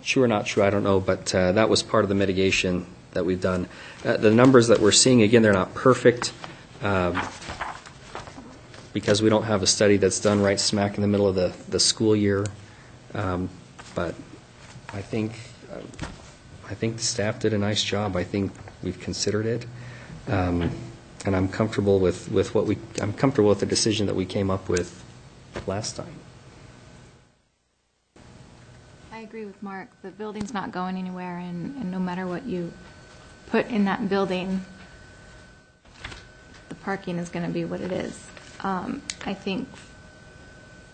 True or not true, I don't know, but that was part of the mitigation that we've done. The numbers that we're seeing, again, they're not perfect because we don't have a study that's done right smack in the middle of the school year. But I think the staff did a nice job. I think we've considered it, and I'm comfortable with I'm comfortable with the decision that we came up with last time. I agree with Mark. The building's not going anywhere, and no matter what you put in that building, the parking is going to be what it is. I think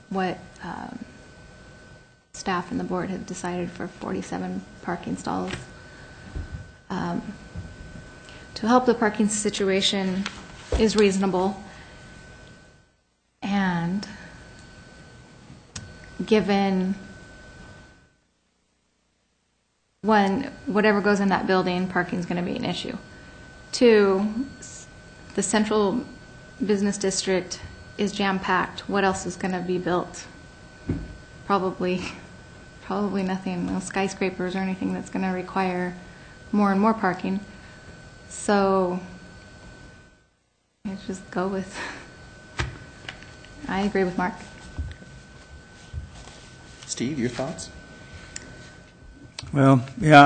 what staff and the board have decided for 47 parking stalls to help the parking situation is reasonable, and given one, whatever goes in that building, parking is going to be an issue. Two, the central business district is jam-packed. What else is going to be built? Probably nothing, no skyscrapers or anything that's going to require more and more parking. So let's just go with, I agree with Mark. Steve, your thoughts? Well, yeah,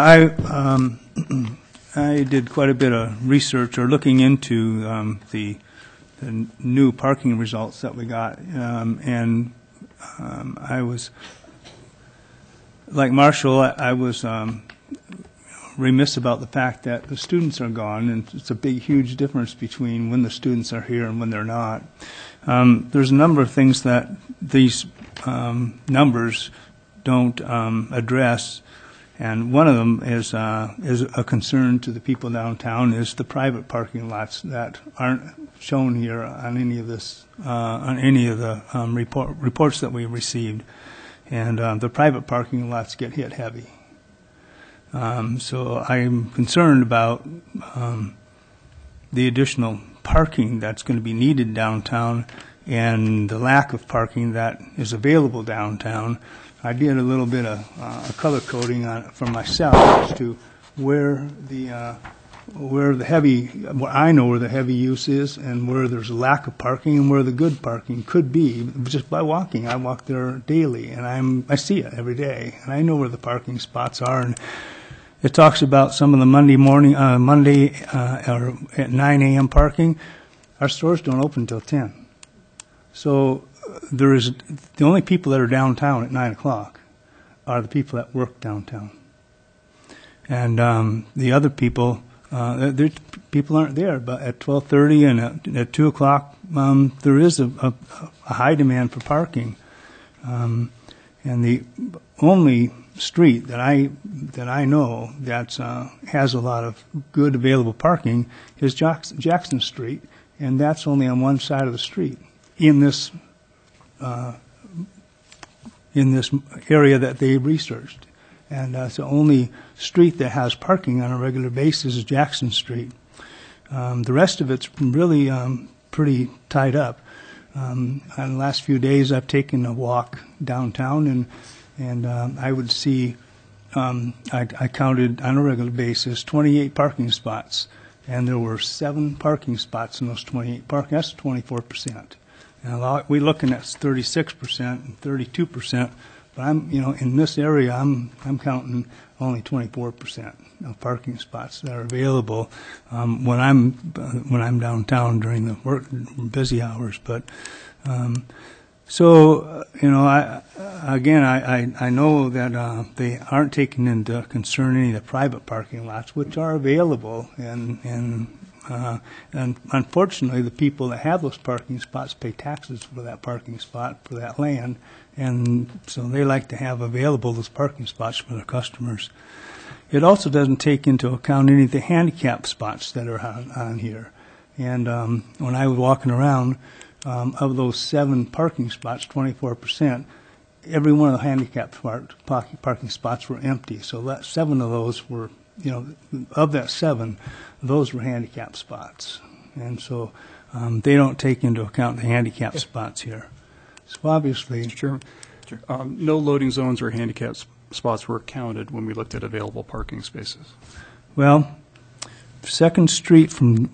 I did quite a bit of research or looking into the new parking results that we got, and I was, like Marshall, I was remiss about the fact that the students are gone, and it's a big, huge difference between when the students are here and when they're not. There's a number of things that these numbers don't address. And one of them is a concern to the people downtown is the private parking lots that aren't shown here on any of this on any of the reports that we received, and the private parking lots get hit heavy. So I'm concerned about the additional parking that's going to be needed downtown and the lack of parking that is available downtown. I did a little bit of color coding on it for myself as to where I know where the heavy use is and where there's a lack of parking and where the good parking could be just by walking. I walk there daily and I see it every day and I know where the parking spots are. And it talks about some of the Monday or at 9 a.m. parking. Our stores don't open until 10. So there is the only people that are downtown at 9 o'clock are the people that work downtown, and the other people, people aren't there. But at 12:30 and at 2 o'clock, there is a high demand for parking, and the only street that I know that has a lot of good available parking is Jackson Street, and that's only on one side of the street in this area that they researched. And it's the only street that has parking on a regular basis is Jackson Street. The rest of it's really pretty tied up. On the last few days, I've taken a walk downtown, and I would see, I counted on a regular basis 28 parking spots, and there were 7 parking spots in those 28 parking. That's 24%. And we're looking at 36% and 32%, but in this area I'm counting only 24% of parking spots that are available when I'm downtown during the busy hours. But So, I know that they aren't taking into concern any of the private parking lots, which are available, and unfortunately, the people that have those parking spots pay taxes for that parking spot, for that land, and so they like to have available those parking spots for their customers. It also doesn't take into account any of the handicap spots that are on here. And when I was walking around, of those 7 parking spots, 24%, every one of the handicap parking spots were empty. So that 7 of those were, of that 7, those were handicap spots. And so they don't take into account the handicap spots here. So obviously, Sure. No loading zones or handicap spots were counted when we looked at available parking spaces. well, 2nd Street from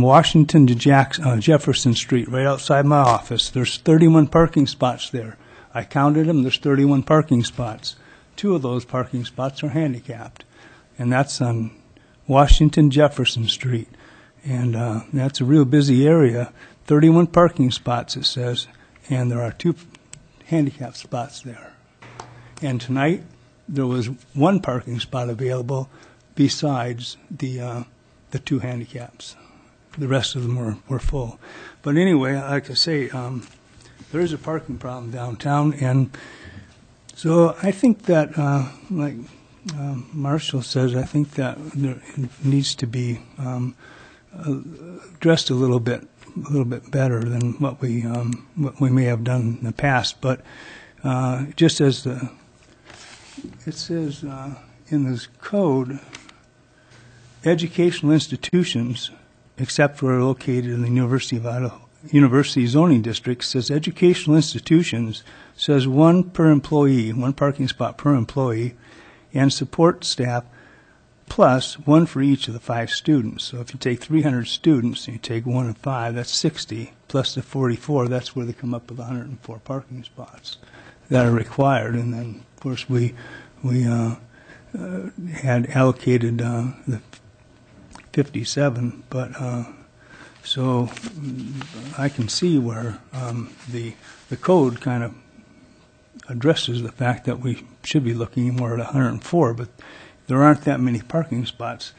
Washington to Jefferson Street, right outside my office, there's 31 parking spots there. I counted them, there's 31 parking spots. 2 of those parking spots are handicapped, and that's on Washington, Jefferson Street. And that's a real busy area. 31 parking spots, it says, and there are 2 handicap spots there. And tonight, there was 1 parking spot available besides the 2 handicaps. The rest of them were full. But anyway, like I say, there is a parking problem downtown, and so I think that, like Marshall says, I think that there needs to be addressed a little bit better than what we may have done in the past. But just as it says in this code, educational institutions, except where located in the University of Idaho University zoning district, says educational institutions, says 1 per employee, 1 parking spot per employee, and support staff plus 1 for each of the 5 students. So if you take 300 students and you take 1 and 5, that's 60, plus the 44, that's where they come up with 104 parking spots that are required. And then, of course, we had allocated the 57, but so I can see where the code kind of addresses the fact that we should be looking more at 104, but there aren't that many parking spots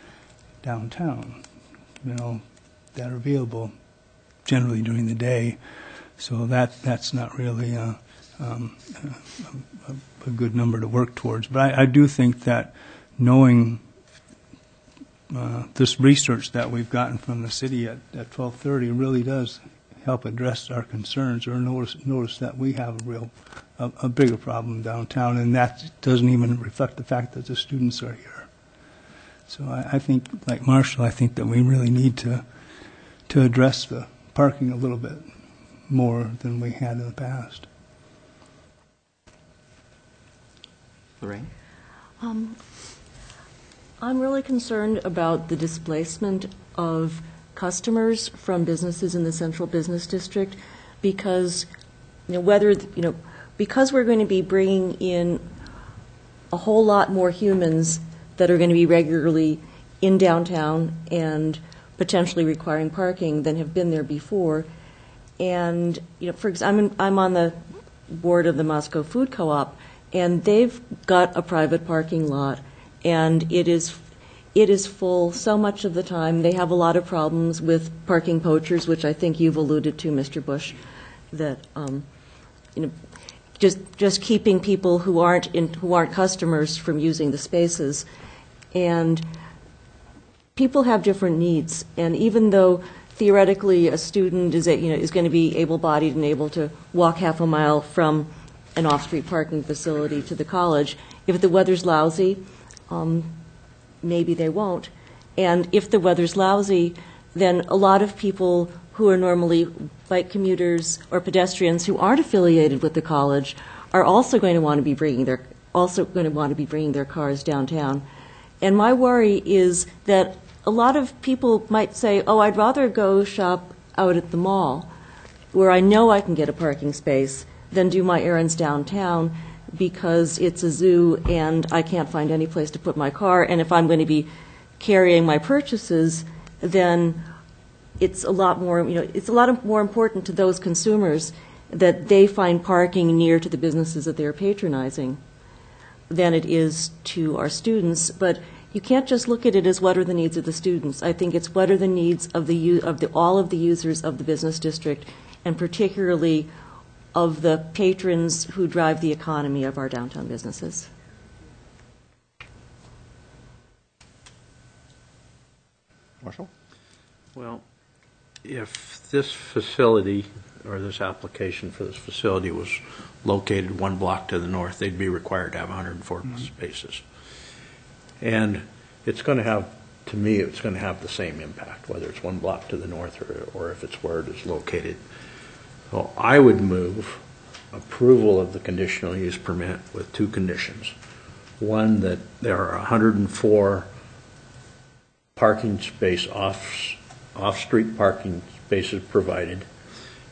downtown, that are available generally during the day. So that's not really a good number to work towards. But I do think that knowing this research that we've gotten from the city at 1230 really does help address our concerns, or notice that we have a bigger problem downtown, and that doesn't even reflect the fact that the students are here. So I think, like Marshall, I think that we really need to address the parking a little bit more than we had in the past. Lorraine? I'm really concerned about the displacement of customers from businesses in the central business district, because because we're going to be bringing in a whole lot more humans that are going to be regularly in downtown and potentially requiring parking than have been there before. And for example, I'm on the board of the Moscow Food Co-op, and they've got a private parking lot, and it is full so much of the time. They have a lot of problems with parking poachers, which I think you've alluded to, Mr. Bush, that just keeping people who aren't customers from using the spaces. And people have different needs, and even though theoretically a student is going to be able-bodied and able to walk half a mile from an off-street parking facility to the college, if the weather's lousy, maybe they won't. And if the weather's lousy, then a lot of people who are normally bike commuters or pedestrians who aren't affiliated with the college are also going to want to be bringing their cars downtown. And my worry is that a lot of people might say, "Oh, I'd rather go shop out at the mall, where I know I can get a parking space, than do my errands downtown, because it's a zoo and I can't find any place to put my car. And if I'm going to be carrying my purchases, then it's a lot more important to those consumers that they find parking near to the businesses that they're patronizing than it is to our students. But you can't just look at it as what are the needs of the students. I think it's what are the needs of all of the users of the business district, and particularly of the patrons who drive the economy of our downtown businesses. Marshall? Well, if this facility, or this application for this facility was located 1 block to the north, they'd be required to have 104 spaces. And it's going to have, to me, it's going to have the same impact, whether it's 1 block to the north or if it's where it is located. So I would move approval of the conditional use permit with 2 conditions. One, that there are 104 parking space off-street parking spaces provided,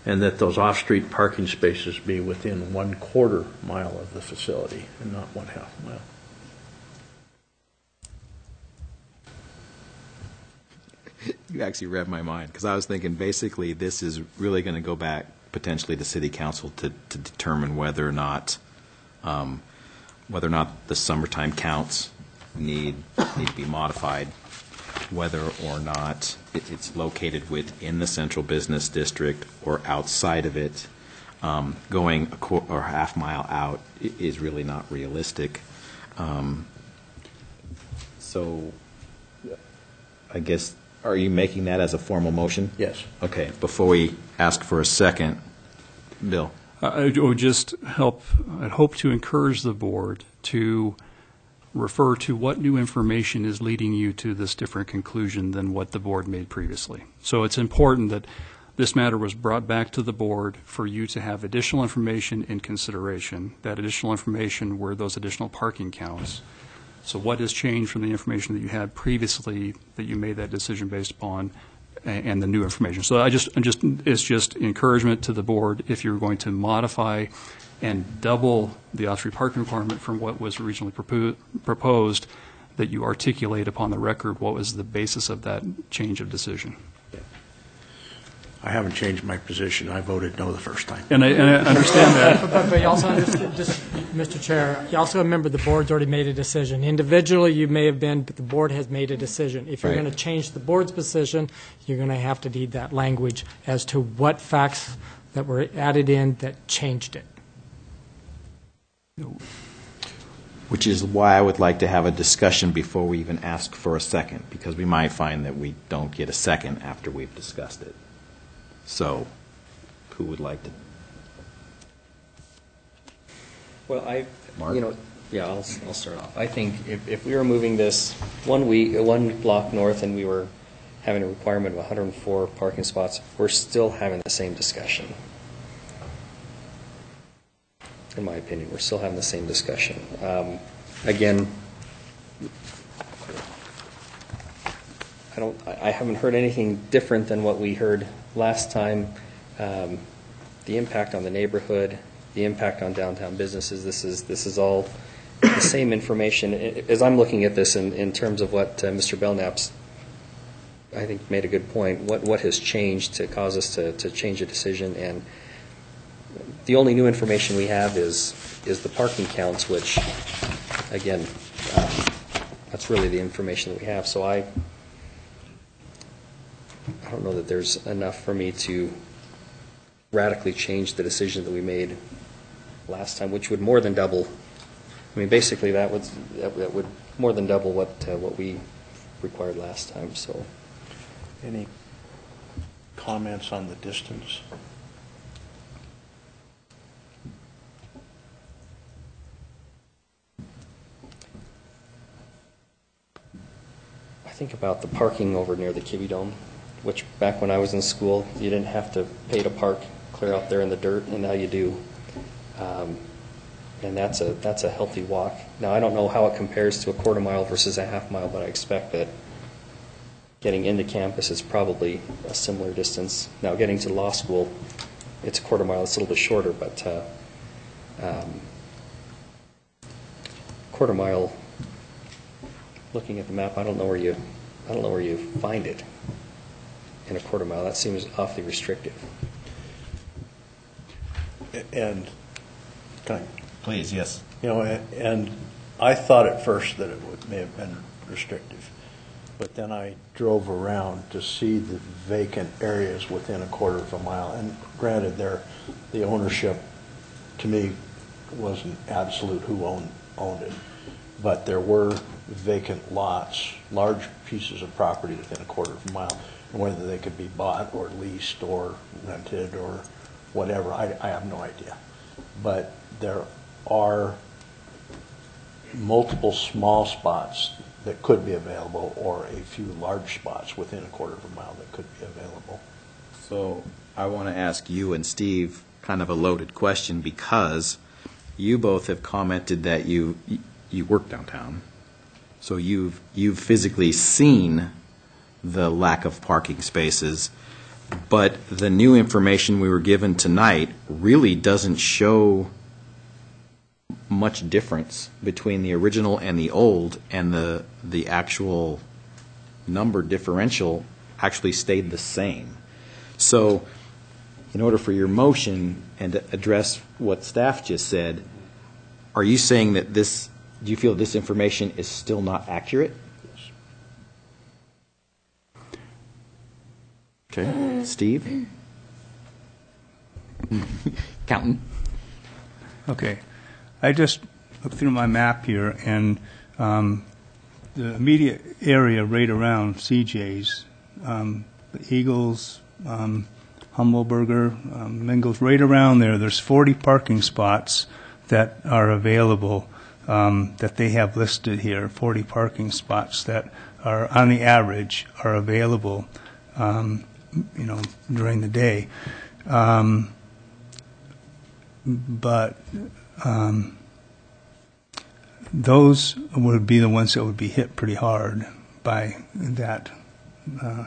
and that those off-street parking spaces be within 1/4 mile of the facility and not 1/2 mile. You actually read my mind, because I was thinking basically this is really going to go back potentially to City Council to determine whether or not the summertime counts need to be modified, whether or not it's located within the central business district or outside of it. Going a 1/2 mile out is really not realistic. So I guess, are you making that as a formal motion? Yes. Okay, before we ask for a second, Bill? I'd hope to encourage the board to refer to what new information is leading you to this different conclusion than what the board made previously. So it's important that this matter was brought back to the board for you to have additional information in consideration. That additional information were those additional parking counts. So what has changed from the information that you had previously that you made that decision based upon, and the new information? So it's just encouragement to the board, if you're going to modify and double the off-street parking requirement from what was originally proposed, that you articulate upon the record what was the basis of that change of decision. I haven't changed my position. I voted no the first time. And I understand that. But you also understand, just, Mr. Chair, you also remember the board's already made a decision. Individually, you may have been, but the board has made a decision. If you're Right. going to change the board's position, you're going to have to need that language as to what facts that were added in that changed it. Which is why I would like to have a discussion before we even ask for a second, because we might find that we don't get a second after we've discussed it. So, who would like to? Well, Mark? I'll start off. I think if we were moving this 1 block north and we were having a requirement of 104 parking spots, we're still having the same discussion. In my opinion, we're still having the same discussion. Again, I haven't heard anything different than what we heard last time. The impact on the neighborhood, the impact on downtown businesses, this is all the same information. As I'm looking at this in terms of what Mr. Belknap's, I think, made a good point, what has changed to cause us to change a decision, and the only new information we have is the parking counts, which, again, that's really the information that we have. So I don't know that there's enough for me to radically change the decision that we made last time, which would more than double. I mean, basically, that would more than double what we required last time. So, Any comments on the distance? I think about the parking over near the Kibbe Dome, which back when I was in school, you didn't have to pay to park clear out there in the dirt, and now you do. And that's a healthy walk. Now, I don't know how it compares to a 1/4 mile versus a 1/2 mile, but I expect that getting into campus is probably a similar distance. Now, getting to law school, it's a 1/4 mile. It's a little bit shorter, but 1/4 mile. Looking at the map, I don't know where you find it in a 1/4 mile. That seems awfully restrictive. And, can I Please, yes. and I thought at first that it may have been restrictive, but then I drove around to see the vacant areas within a quarter of a mile, and granted, the ownership, to me, wasn't absolute who owned it, but there were vacant lots, large pieces of property within a quarter of a mile, and whether they could be bought or leased or rented or whatever, I have no idea. But there are multiple small spots that could be available, or a few large spots within a quarter of a mile that could be available. So I want to ask you and Steve kind of a loaded question, because you both have commented that you work downtown. So you've physically seen the lack of parking spaces, but the new information we were given tonight really doesn't show much difference between the original and the old, and the actual number differential actually stayed the same. So in order for your motion and to address what staff just said, are you saying that do you feel this information is still not accurate? Okay, Steve? Counting. Okay. I just looked through my map here, and the immediate area right around CJ's, the Eagles, Humbleberger, Mingles, right around there's 40 parking spots that are available, that they have listed here, 40 parking spots that are, on the average, are available, during the day. But those would be the ones that would be hit pretty hard by that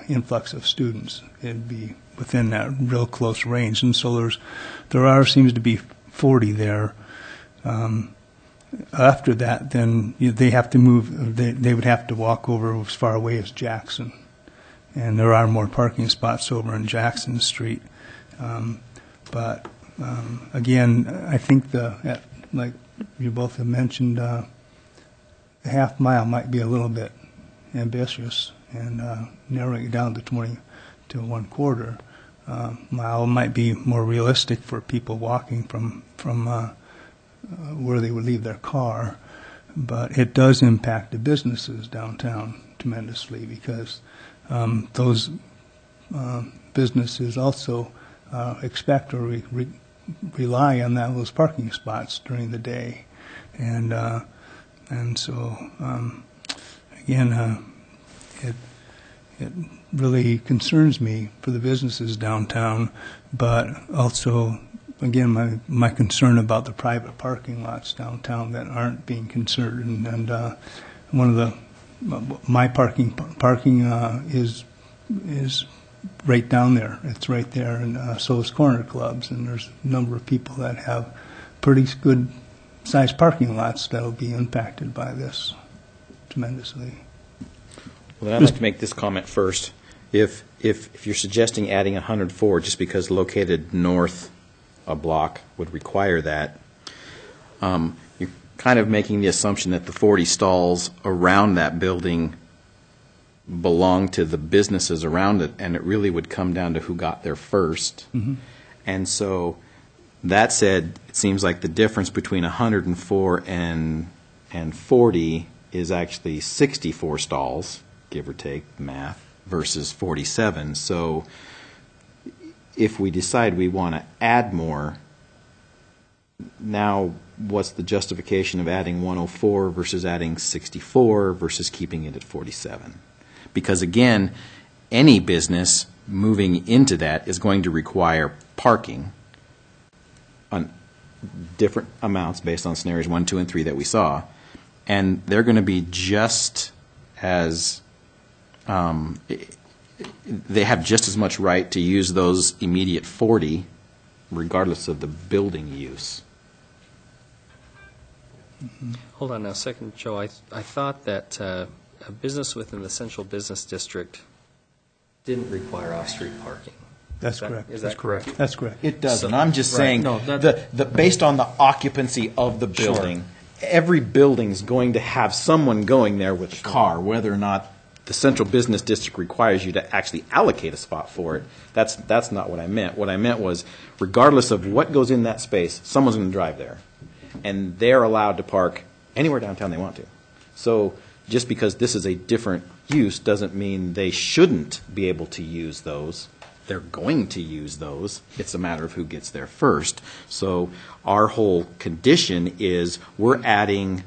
influx of students. It'd be within that real close range, and so seems to be 40 there. After that, then they have to move. They would have to walk over as far away as Jackson, and there are more parking spots over on Jackson Street. But again, I think like you both have mentioned, the half mile might be a little bit ambitious, and narrowing it down to 20 to 1/4 mile might be more realistic for people walking from where they would leave their car. But it does impact the businesses downtown tremendously, because those businesses also expect or rely on those parking spots during the day, and so again, it really concerns me for the businesses downtown, but also again my concern about the private parking lots downtown that aren't being considered, and one of my parking is right down there. It's right there, and so is Corner Clubs, and there's a number of people that have pretty good sized parking lots that will be impacted by this tremendously. Well, then I'd like to make this comment first. If you're suggesting adding 104 just because located north a block would require that, you're kind of making the assumption that the 40 stalls around that building belong to the businesses around it, and it really would come down to who got there first. Mm-hmm. And so, that said, it seems like the difference between 104 and 40 is actually 64 stalls, give or take math, versus 47. So if we decide we want to add more, now what's the justification of adding 104 versus adding 64 versus keeping it at 47? Because again, any business moving into that is going to require parking on different amounts based on scenarios 1, 2, and 3 that we saw, and they're going to be just as they have just as much right to use those immediate 40 regardless of the building use. Mm-hmm. Hold on now a second, Joe. I thought that a business within the central business district didn't require off-street parking. That's correct. Is that correct. That's correct. It doesn't. So- I'm just right. saying, No, that- based on the occupancy of the building, every building's going to have someone going there with a car, whether or not the central business district requires you to actually allocate a spot for it. That's not what I meant. What I meant was, regardless of what goes in that space, someone's going to drive there. And they're allowed to park anywhere downtown they want to. So just because this is a different use doesn't mean they shouldn't be able to use those. They're going to use those. It's a matter of who gets there first. So our whole condition is we're adding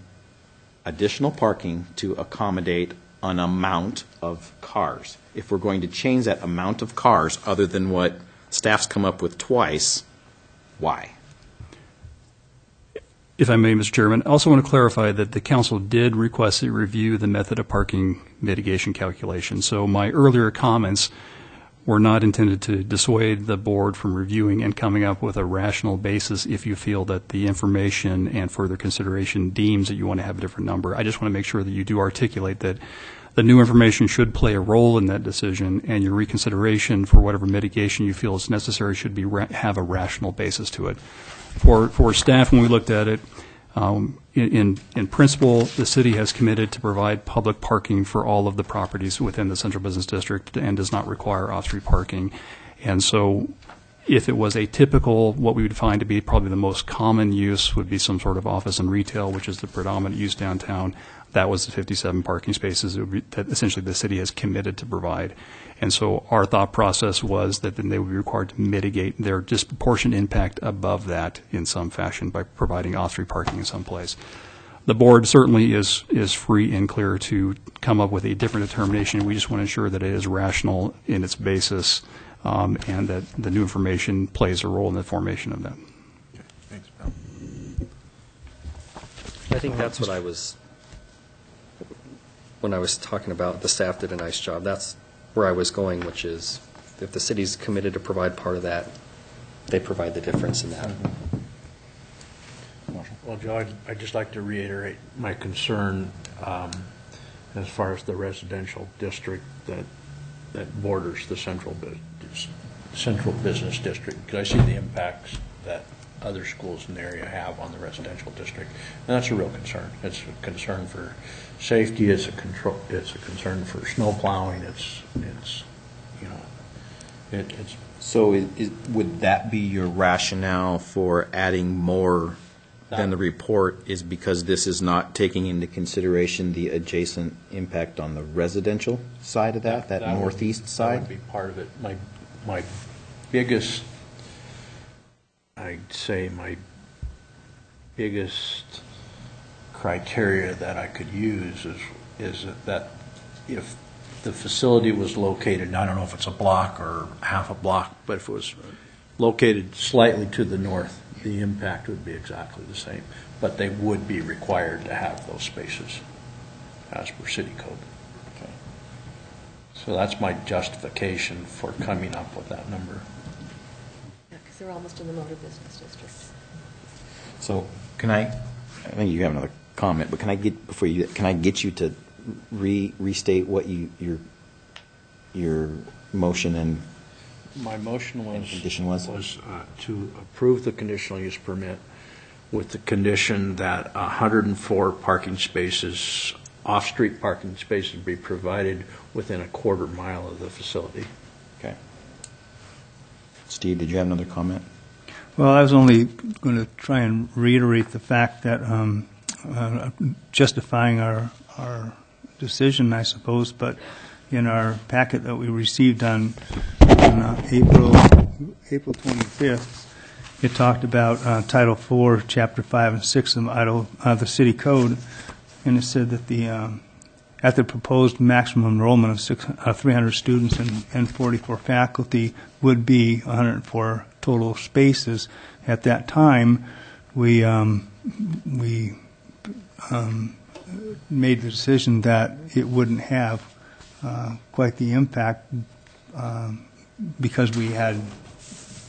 additional parking to accommodate an amount of cars. If we're going to change that amount of cars other than what staff's come up with twice, why? If I may, Mr. Chairman, I also want to clarify that the council did request a review of the method of parking mitigation calculation. So my earlier comments were not intended to dissuade the board from reviewing and coming up with a rational basis if you feel that the information and further consideration deems that you want to have a different number. I just want to make sure that you do articulate that the new information should play a role in that decision, and your reconsideration for whatever mitigation you feel is necessary should be have a rational basis to it. For staff, when we looked at it, in principle, the city has committed to provide public parking for all of the properties within the Central Business District and does not require off-street parking. And so if it was a typical, what we would find to be probably the most common use would be some sort of office and retail, which is the predominant use downtown. That was the 57 parking spaces that essentially the city has committed to provide. And so our thought process was that then they would be required to mitigate their disproportionate impact above that in some fashion by providing off-street parking in some place. The board certainly is free and clear to come up with a different determination. We just want to ensure that it is rational in its basis and that the new information plays a role in the formation of that. Okay, thanks, Bill. I think that's what I was, when I was talking about the staff did a nice job, that's where I was going, which is if the city's committed to provide part of that, they provide the difference in that. Well, Joe, I'd just like to reiterate my concern as far as the residential district that borders the central business district, because I see the impacts that other schools in the area have on the residential district, and that's a real concern. It's a concern for safety. It's a concern for snow plowing. It's So would that be your rationale for adding more than the report, is because this is not taking into consideration the adjacent impact on the residential side of that northeast side? That would be part of it. My biggest, I'd say my biggest criteria that I could use is that if the facility was located, I don't know if it's a block or half a block, but if it was located slightly to the north, the impact would be exactly the same. But they would be required to have those spaces as per city code. Okay. So that's my justification for coming up with that number. Yeah, because they're almost in the motor business district. So I think you have another comment, but can I get you to restate what your motion and My motion condition was to approve the conditional use permit with the condition that 104 parking spaces, off-street parking spaces, be provided within a quarter mile of the facility. Okay. Steve, did you have another comment? Well, I was only going to try and reiterate the fact that justifying our decision, I suppose, but in our packet that we received on April 25th, it talked about Title IV, Chapter 5 and 6 of Idaho, the City Code, and it said that at the proposed maximum enrollment of 300 students and 44 faculty would be 104 total spaces. At that time, we made the decision that it wouldn't have quite the impact because we had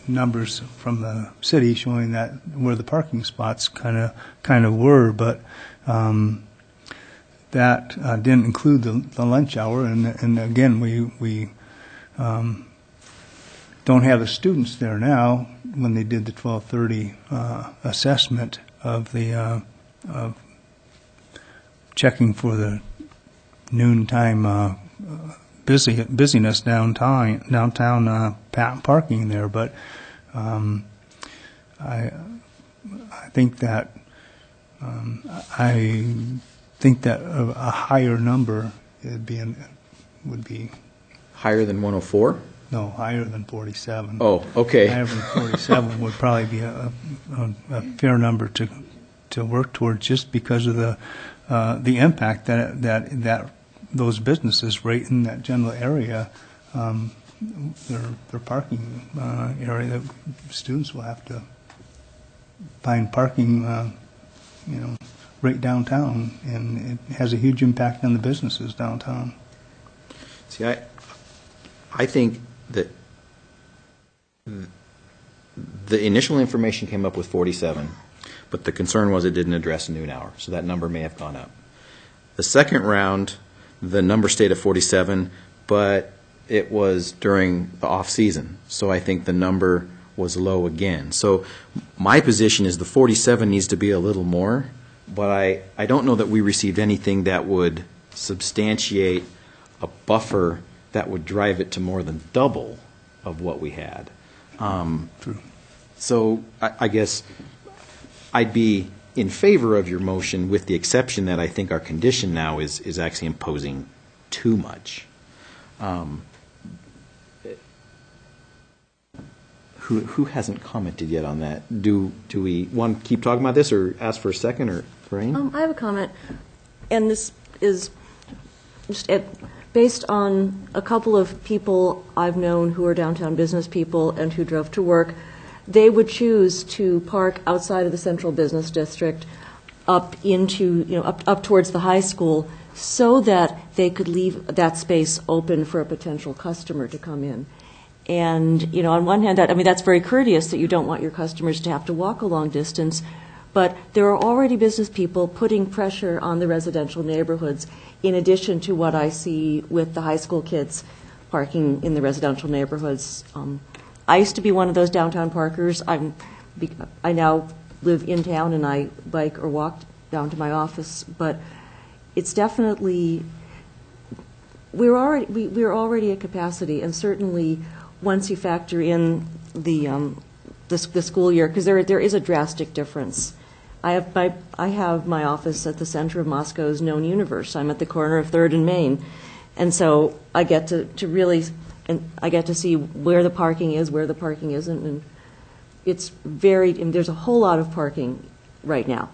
numbers from the city showing that where the parking spots kind of were, but that didn't include the lunch hour, and again we don't have the students there now when they did the 12:30 assessment of the of checking for the noontime busyness downtown parking there. But I think that a higher number would be Higher than 104? no higher than 47. Oh, okay. Higher than 47 would probably be a fair number to work towards, just because of the impact that those businesses right in that general area, their parking area, that students will have to find parking, right downtown, and it has a huge impact on the businesses downtown. See, I think that the initial information came up with 47, but the concern was it didn't address noon hour, so that number may have gone up. The second round, the number stayed at 47, but it was during the off-season, so I think the number was low again. So my position is the 47 needs to be a little more, but I don't know that we received anything that would substantiate a buffer that would drive it to more than double of what we had. True. So I guess I'd be in favor of your motion, with the exception that I think our condition now is actually imposing too much. Who hasn't commented yet on that? Do we want to keep talking about this, or ask for a second, or Lorraine? I have a comment, and this is just based on a couple of people I've known who are downtown business people and who drove to work. They would choose to park outside of the central business district, up into, up towards the high school, so that they could leave that space open for a potential customer to come in. And, on one hand, that's very courteous that you don't want your customers to have to walk a long distance, but there are already business people putting pressure on the residential neighborhoods, in addition to what I see with the high school kids parking in the residential neighborhoods. I used to be one of those downtown parkers. I now live in town, and I bike or walk down to my office, but it's definitely, we're already at capacity, and certainly once you factor in the school year, because there is a drastic difference. I have my office at the center of Moscow's known universe. I'm at the corner of 3rd and Main, and so I get to really, and I get to see where the parking is, where the parking isn't, and it's and there's a whole lot of parking right now,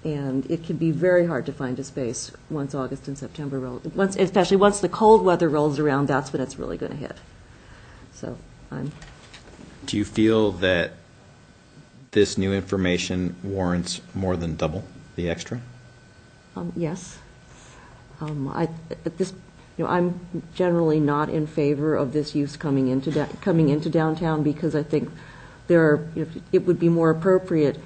and it can be very hard to find a space once August and September roll. Especially once the cold weather rolls around, that's when it's really going to hit. So Do you feel that this new information warrants more than double the extra? Yes. I'm generally not in favor of this use coming into downtown, because I think it would be more appropriate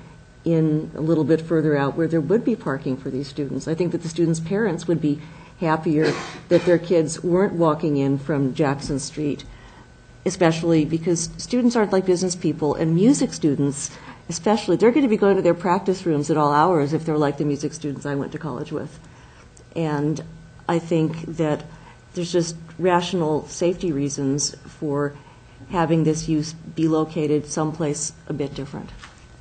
in a little bit further out where there would be parking for these students. I think that the students' parents would be happier that their kids weren't walking in from Jackson Street, especially because students aren't like business people, and music students especially, they're going to be going to their practice rooms at all hours if they're like the music students I went to college with. And I think that there's just rational safety reasons for having this use be located someplace a bit different.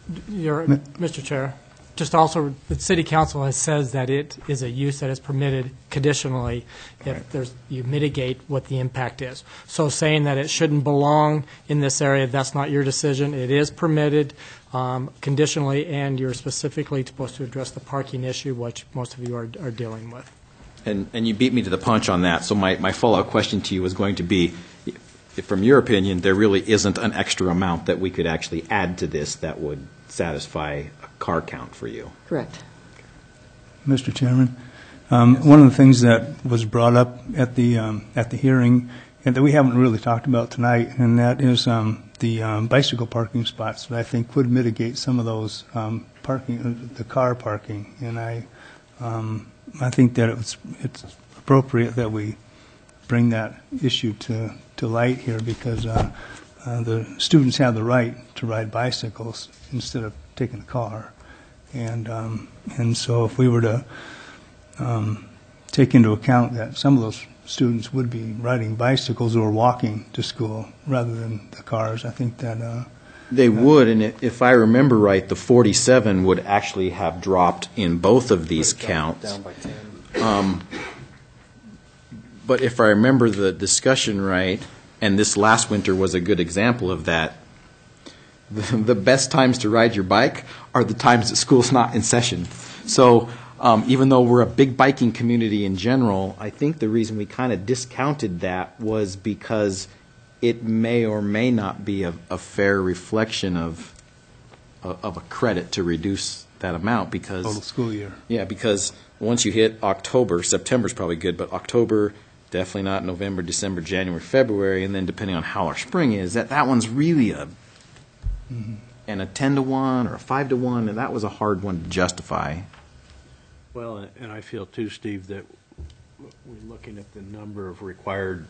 Mr. Chair, just also, the City Council has says that it is a use that is permitted conditionally if you mitigate what the impact is. So saying that it shouldn't belong in this area, that's not your decision. It is permitted conditionally, and you're specifically supposed to address the parking issue, which most of you are dealing with. And you beat me to the punch on that, so my follow-up question to you was going to be, if from your opinion, there really isn't an extra amount that we could actually add to this that would satisfy a car count for you. Correct. Mr. Chairman, one of the things that was brought up at the hearing, and that we haven't really talked about tonight, and that is the bicycle parking spots that I think would mitigate some of those the car parking. And I think that it's appropriate that we bring that issue to light here, because the students have the right to ride bicycles instead of taking a car. And so if we were to take into account that some of those students would be riding bicycles or walking to school rather than the cars, I think that They would, and if I remember right, the 47 would actually have dropped in both of these counts. Down by 10. But if I remember the discussion right, and this last winter was a good example of that, the best times to ride your bike are the times that school's not in session. So even though we're a big biking community in general, I think the reason we kind of discounted that was because it may or may not be a fair reflection of a credit to reduce that amount because total school year. Yeah, because once you hit October, September's probably good, but October, definitely not November, December, January, February, and then depending on how our spring is, that one's really and a 10-to-1 or a 5-to-1, and that was a hard one to justify. Well, and I feel too, Steve, that we're looking at the number of required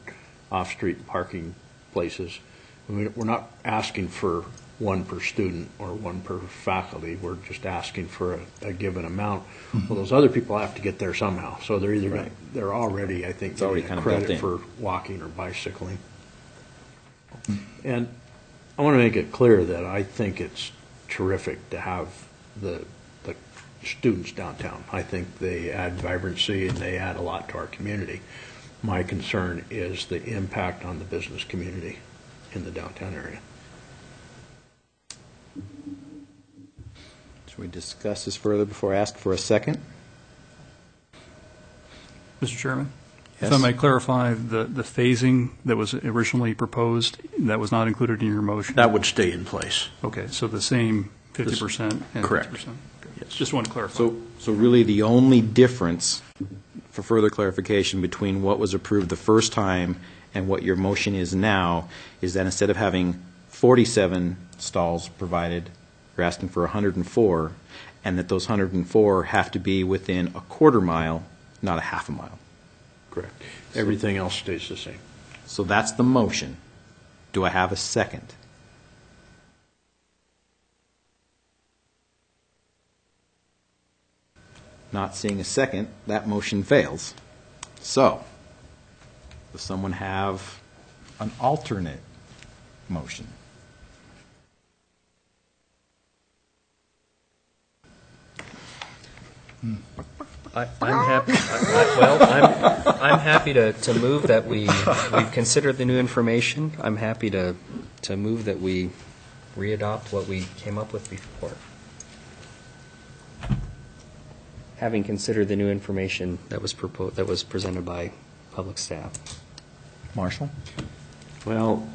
off-street parking places. We're not asking for one per student or one per faculty. We're just asking for a given amount. Well, those other people have to get there somehow. So they're either they're already, I think, already getting kind of built credit in. for walking or bicycling. And I want to make it clear that I think it's terrific to have the students downtown. I think they add vibrancy and they add a lot to our community. My concern is the impact on the business community in the downtown area. Should we discuss this further before I ask for a second? Mr. Chairman? Yes. If I might clarify, the phasing that was originally proposed, that was not included in your motion? That would stay in place. Okay, so the same 50% and Correct. 50%? Yes. Just want to clarify. So really the only difference, for further clarification, between what was approved the first time and what your motion is now is that instead of having 47 stalls provided, you're asking for 104, and that those 104 have to be within a quarter mile, not a half a mile. Correct. Everything else stays the same. So that's the motion. Do I have a second? Not seeing a second, that motion fails. So, does someone have an alternate motion? I'm happy to move that we've considered the new information. I'm happy to move that we readopt what we came up with before. Having considered the new information that was presented by public staff. Marshall? Well,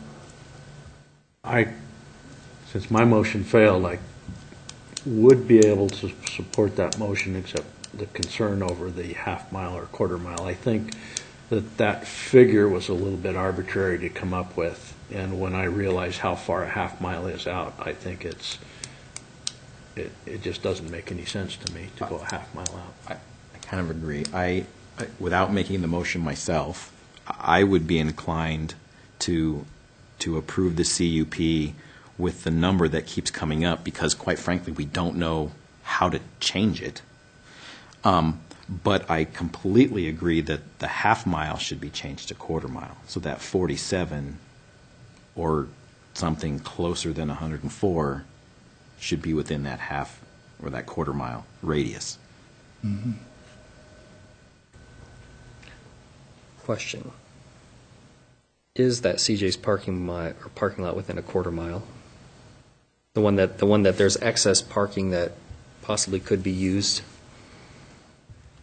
since my motion failed, I would be able to support that motion except the concern over the half mile or quarter mile. I think that figure was a little bit arbitrary to come up with, and when I realize how far a half mile is out, I think it just doesn't make any sense to me to go a half mile out. I kind of agree. I without making the motion myself, I would be inclined to approve the CUP with the number that keeps coming up because, quite frankly, we don't know how to change it. But I completely agree that the half mile should be changed to quarter mile, so that 47 or something closer than 104 should be within that half or that quarter mile radius. Mm-hmm. Question. Is that CJ's parking lot within a quarter mile? The one that there's excess parking that possibly could be used?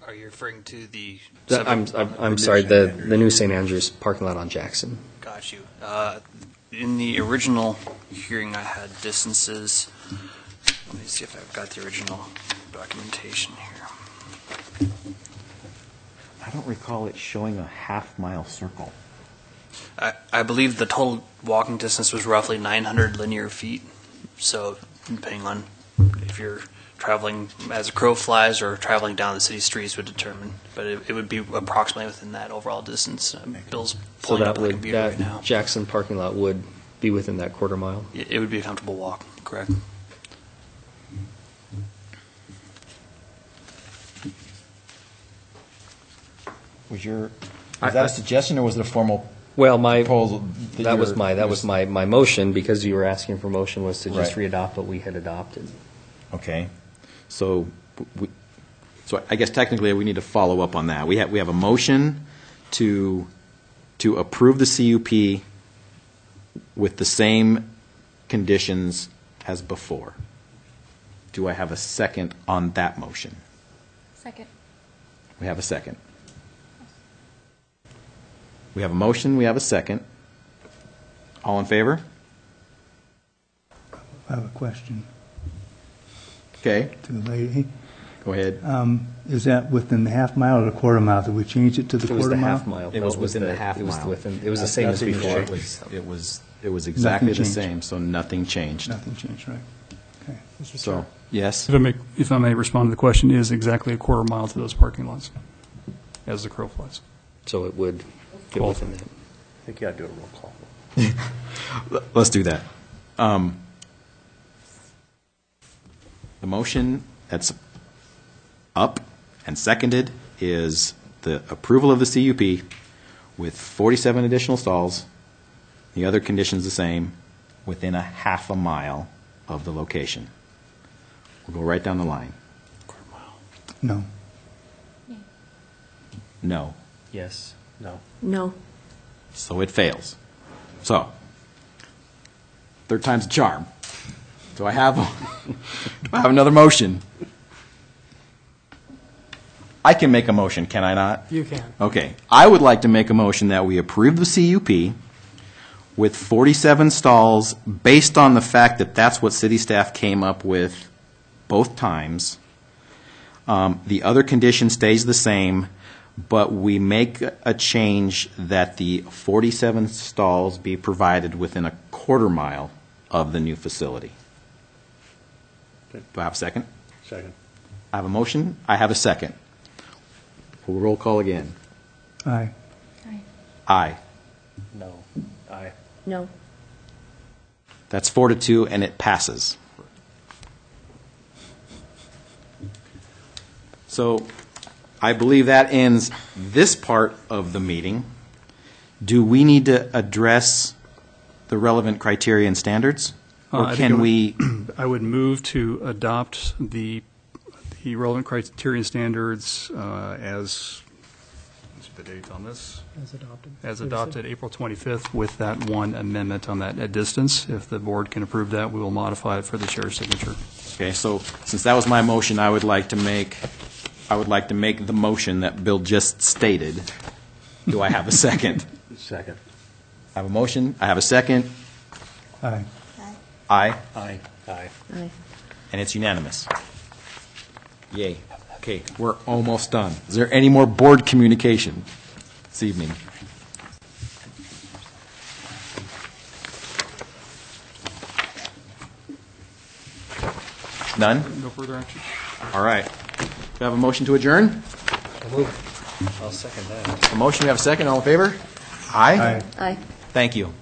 Are you referring to the? I'm sorry, the new St. Andrews parking lot on Jackson. Got you. In the original hearing, I had distances. Let me see if I've got the original documentation here. I don't recall it showing a half-mile circle. I believe the total walking distance was roughly 900 linear feet. So depending on if you're traveling as a crow flies or traveling down the city streets would determine. But it would be approximately within that overall distance. Bill's So pulling up the computer right now. that Jackson parking lot would be within that quarter mile. It would be a comfortable walk, correct? Was that a suggestion, or was it a formal Well, my proposal? that was my motion, because you were asking for motion was to just Right. readopt what we had adopted. Okay. So I guess technically we need to follow up on that. We have a motion to approve the CUP with the same conditions as before. Do I have a second on that motion? Second. We have a second. We have a motion, we have a second. All in favor? I have a question Okay, to the lady. go ahead. Is that within the half mile or the quarter mile? Did we change it to the It was quarter the mile? half mile. It No, was within the half It was mile. within. It was the same as Nothing before. changed. It was exactly the changed. same, so nothing changed. Nothing changed, right? Okay. So, yes? If I may respond to the question, it is exactly a quarter mile to those parking lots, as the crow flies. So it would fit within that. I think you ought to do a roll call. Let's do that. The motion that's up and seconded is the approval of the CUP with 47 additional stalls, the other conditions the same, within a half a mile of the location. We'll go right down the line. No. No. Yes. No. No. So it fails. So, third time's a charm. Do I have another motion? I can make a motion, can I not? You can. Okay. I would like to make a motion that we approve the CUP with 47 stalls based on the fact that that's what city staff came up with both times. The other condition stays the same, but we make a change that the 47 stalls be provided within a quarter mile of the new facility. Okay. Do I have a second? Second. I have a motion. I have a second. We'll roll call again. Aye. Aye. No. Aye. No. That's 4-2, and it passes. So I believe that ends this part of the meeting. Do we need to address the relevant criteria and standards? Or I think can we? I would move to adopt the relevant criteria and standards as, what's the date on this? As adopted. As adopted April 25th, with that one amendment on that at distance. If the board can approve that, we will modify it for the chair's signature. Okay, so since that was my motion, I would like to make the motion that Bill just stated. Do I have a second? Second. I have a motion. I have a second. Aye. Aye. Aye. Aye. Aye. And it's unanimous. Yay. Okay, we're almost done. Is there any more board communication this evening? None? No further action? All right. Do we have a motion to adjourn? I'll second that. A motion, we have a second. All in favor? Aye? Aye. Aye. Thank you.